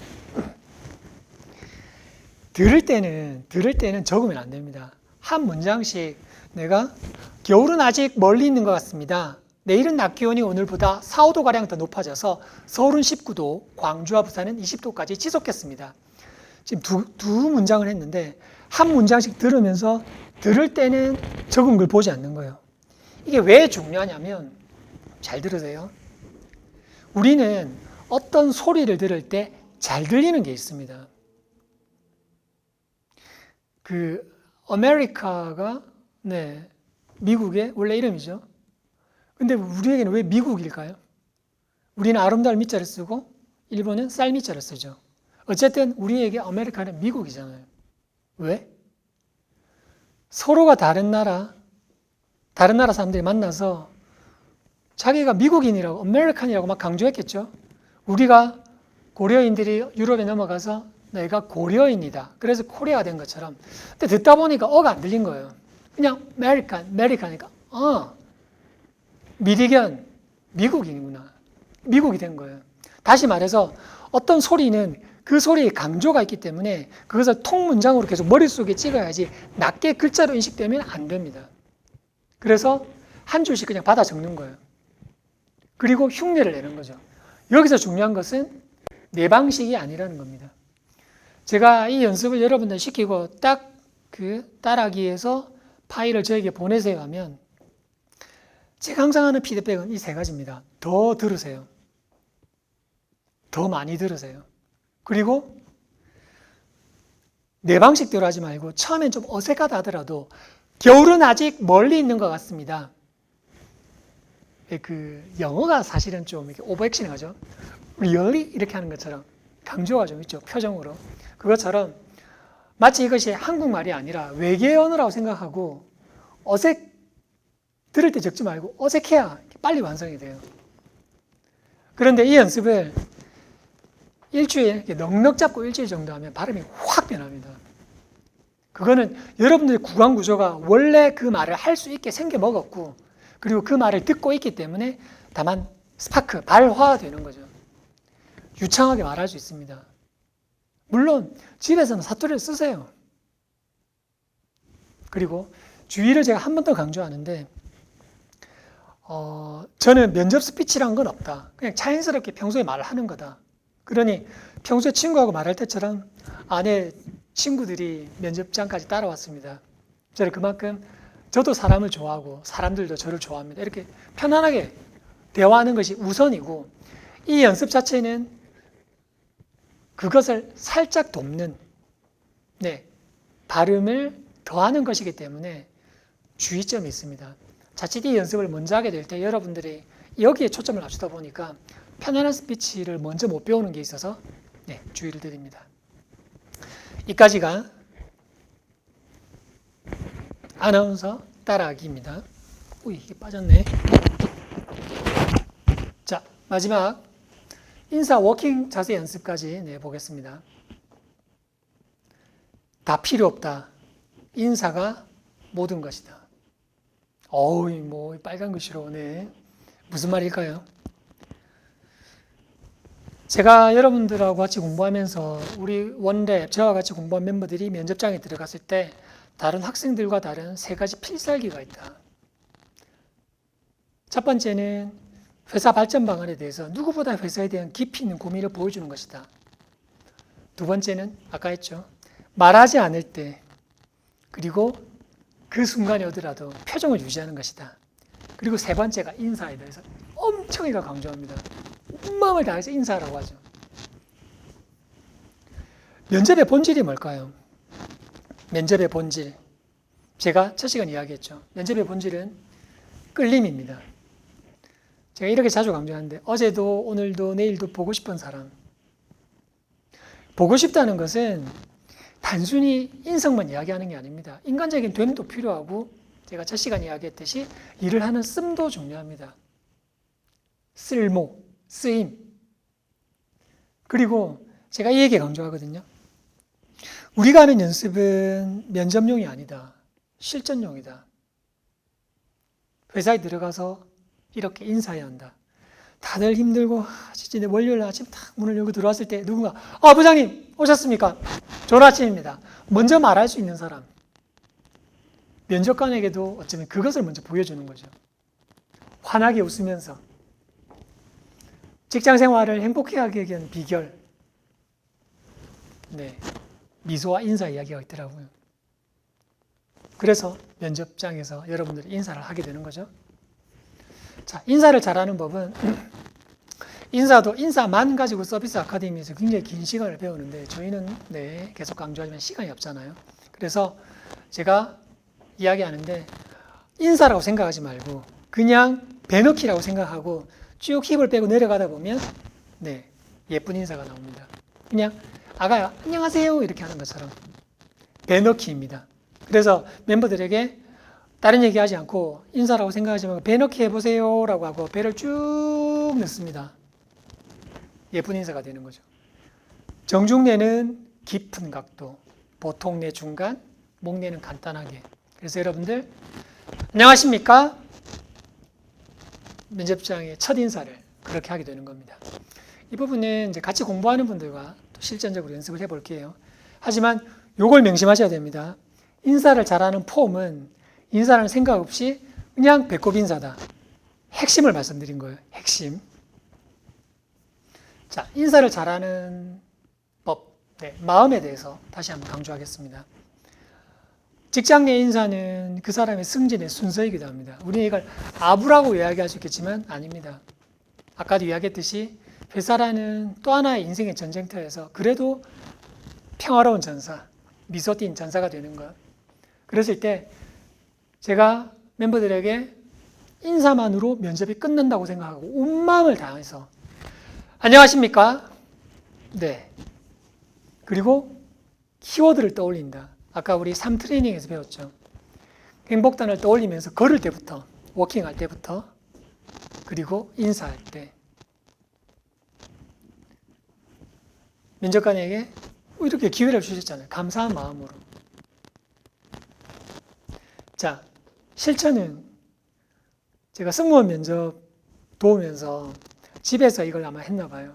들을 때는 적으면 안 됩니다. 한 문장씩 내가 겨울은 아직 멀리 있는 것 같습니다. 내일은 낮 기온이 오늘보다 4, 5도가량 더 높아져서 서울은 19도, 광주와 부산은 20도까지 지속했습니다. 지금 두 문장을 했는데 한 문장씩 들으면서 들을 때는 적은 걸 보지 않는 거예요. 이게 왜 중요하냐면 잘 들으세요. 우리는 어떤 소리를 들을 때 잘 들리는 게 있습니다. 아메리카가 미국의 원래 이름이죠. 근데 우리에게는 왜 미국일까요? 우리는 아름다울 미자를 쓰고 일본은 쌀 미자를 쓰죠. 어쨌든 우리에게 아메리카는 미국이잖아요. 왜? 서로가 다른 나라, 다른 나라 사람들이 만나서 자기가 미국인이라고, 아메리칸이라고 막 강조했겠죠. 우리가 고려인들이 유럽에 넘어가서 내가 고려인이다. 그래서 코리아가 된 것처럼. 근데 듣다 보니까 어가 안 들린 거예요. 그냥 아메리카니까 미디견, 미국인이구나. 미국이 된 거예요. 다시 말해서 어떤 소리는 그 소리에 강조가 있기 때문에 그것을 통문장으로 계속 머릿속에 찍어야지 낮게 글자로 인식되면 안 됩니다. 그래서 한 줄씩 그냥 받아 적는 거예요. 그리고 흉내를 내는 거죠. 여기서 중요한 것은 내 방식이 아니라는 겁니다. 제가 이 연습을 여러분들 시키고 딱 그 따라하기에서 파일을 저에게 보내세요 하면 제가 항상 하는 피드백은 이 세 가지입니다. 더 들으세요. 더 많이 들으세요. 그리고 내 방식대로 하지 말고 처음엔 좀 어색하다 하더라도 겨울은 아직 멀리 있는 것 같습니다. 그 영어가 사실은 좀 이렇게 오버액션하죠. really 이렇게 하는 것처럼 강조가 좀 있죠. 표정으로. 그것처럼 마치 이것이 한국말이 아니라 외계 언어라고 생각하고 들을 때 적지 말고 어색해야 빨리 완성이 돼요. 그런데 이 연습을 일주일 넉넉 잡고 일주일 정도 하면 발음이 확 변합니다. 그거는 여러분들의 구강 구조가 원래 그 말을 할 수 있게 생겨 먹었고 그리고 그 말을 듣고 있기 때문에 다만 스파크, 발화되는 거죠. 유창하게 말할 수 있습니다. 물론 집에서는 사투리를 쓰세요. 그리고 주의를 제가 한 번 더 강조하는데 저는 면접 스피치란 건 없다. 그냥 자연스럽게 평소에 말을 하는 거다. 그러니 평소에 친구하고 말할 때처럼 아내 친구들이 면접장까지 따라왔습니다. 저는 그만큼 저도 사람을 좋아하고 사람들도 저를 좋아합니다. 이렇게 편안하게 대화하는 것이 우선이고 이 연습 자체는 그것을 살짝 돕는 발음을 더하는 것이기 때문에 주의점이 있습니다. 자칫 이 연습을 먼저 하게 될 때 여러분들이 여기에 초점을 맞추다 보니까 편안한 스피치를 먼저 못 배우는 게 있어서 주의를 드립니다. 이까지가 아나운서 따라하기입니다. 이게 빠졌네. 자, 마지막 인사 워킹 자세 연습까지 보겠습니다. 다 필요 없다. 인사가 모든 것이다. 빨간 글씨로 무슨 말일까요? 제가 여러분들하고 같이 공부하면서 우리 원랩, 저와 같이 공부한 멤버들이 면접장에 들어갔을 때 다른 학생들과 다른 세 가지 필살기가 있다. 첫 번째는 회사 발전 방안에 대해서 누구보다 회사에 대한 깊이 있는 고민을 보여주는 것이다. 두 번째는 아까 했죠. 말하지 않을 때 그리고 그 순간에 오더라도 표정을 유지하는 것이다. 그리고 세 번째가 인사에 대해서 엄청 강조합니다. 온 마음을 다해서 인사하라고 하죠. 면접의 본질이 뭘까요? 면접의 본질. 제가 첫 시간 이야기했죠. 면접의 본질은 끌림입니다. 제가 이렇게 자주 강조하는데 어제도 오늘도 내일도 보고 싶은 사람. 보고 싶다는 것은 단순히 인성만 이야기하는 게 아닙니다. 인간적인 됨도 필요하고 제가 첫 시간 이야기했듯이 일을 하는 씀도 중요합니다. 쓸모, 쓰임. 그리고 제가 이 얘기 강조하거든요. 우리가 하는 연습은 면접용이 아니다. 실전용이다. 회사에 들어가서 이렇게 인사해야 한다. 다들 힘들고 진짜 월요일 아침 딱 문을 열고 들어왔을 때 누군가 부장님 오셨습니까? 좋은 아침입니다. 먼저 말할 수 있는 사람. 면접관에게도 어쩌면 그것을 먼저 보여주는 거죠. 환하게 웃으면서 직장 생활을 행복하게 하기 위한 비결. 미소와 인사 이야기가 있더라고요. 그래서 면접장에서 여러분들이 인사를 하게 되는 거죠. 자, 인사를 잘하는 법은 인사도 인사만 가지고 서비스 아카데미에서 굉장히 긴 시간을 배우는데 저희는 계속 강조하지만 시간이 없잖아요. 그래서 제가 이야기하는데 인사라고 생각하지 말고 그냥 배넣기라고 생각하고 쭉 힙을 빼고 내려가다 보면 예쁜 인사가 나옵니다. 그냥 아가야 안녕하세요 이렇게 하는 것처럼 배넣기입니다. 그래서 멤버들에게 다른 얘기하지 않고 인사라고 생각하지 말고 배 넣기 해보세요라고 하고 배를 쭉 넣습니다. 예쁜 인사가 되는 거죠. 정중내는 깊은 각도, 보통내 중간, 목내는 간단하게. 그래서 여러분들 안녕하십니까? 면접장의 첫 인사를 그렇게 하게 되는 겁니다. 이 부분은 이제 같이 공부하는 분들과 또 실전적으로 연습을 해볼게요. 하지만 요걸 명심하셔야 됩니다. 인사를 잘하는 폼은 인사라는 생각 없이 그냥 배꼽 인사다. 핵심을 말씀드린 거예요. 핵심. 자, 인사를 잘하는 법, 마음에 대해서 다시 한번 강조하겠습니다. 직장 내 인사는 그 사람의 승진의 순서이기도 합니다. 우리는 이걸 아부라고 이야기할 수 있겠지만 아닙니다. 아까도 이야기했듯이 회사라는 또 하나의 인생의 전쟁터에서 그래도 평화로운 전사, 미소 띈 전사가 되는 것. 그랬을 때 제가 멤버들에게 인사만으로 면접이 끝난다고 생각하고 온 마음을 다해서 안녕하십니까? 네. 그리고 키워드를 떠올린다. 아까 우리 3트레이닝에서 배웠죠. 행복단을 떠올리면서 걸을 때부터, 워킹할 때부터, 그리고 인사할 때. 면접관에게 이렇게 기회를 주셨잖아요. 감사한 마음으로. 자, 실천은 제가 승무원 면접 도우면서 집에서 이걸 아마 했나 봐요.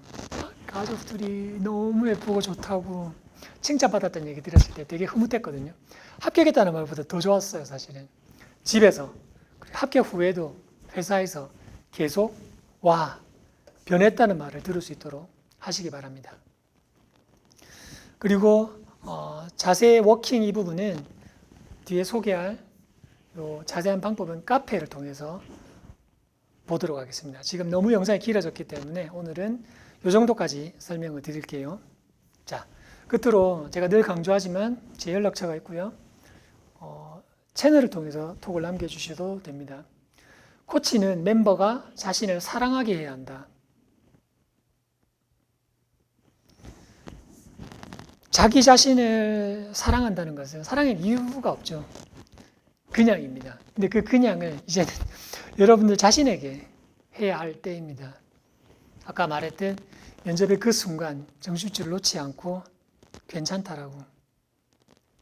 가족들이 너무 예쁘고 좋다고 칭찬받았던 얘기 들었을 때 되게 흐뭇했거든요. 합격했다는 말보다 더 좋았어요, 사실은. 집에서, 합격 후에도 회사에서 계속 와, 변했다는 말을 들을 수 있도록 하시기 바랍니다. 그리고 자세 워킹 이 부분은 뒤에 소개할 요 자세한 방법은 카페를 통해서 보도록 하겠습니다. 지금 너무 영상이 길어졌기 때문에 오늘은 이 정도까지 설명을 드릴게요. 자, 끝으로 제가 늘 강조하지만 제 연락처가 있고요. 채널을 통해서 톡을 남겨주셔도 됩니다. 코치는 멤버가 자신을 사랑하게 해야 한다. 자기 자신을 사랑한다는 것은 사랑의 이유가 없죠. 그냥입니다. 근데 그 그냥을 이제는 여러분들 자신에게 해야 할 때입니다. 아까 말했듯 면접의 그 순간 정신줄을 놓지 않고 괜찮다라고,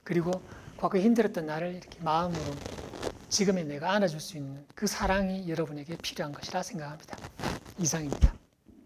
그리고 과거에 힘들었던 나를 이렇게 마음으로 지금의 내가 안아줄 수 있는 그 사랑이 여러분에게 필요한 것이라 생각합니다. 이상입니다.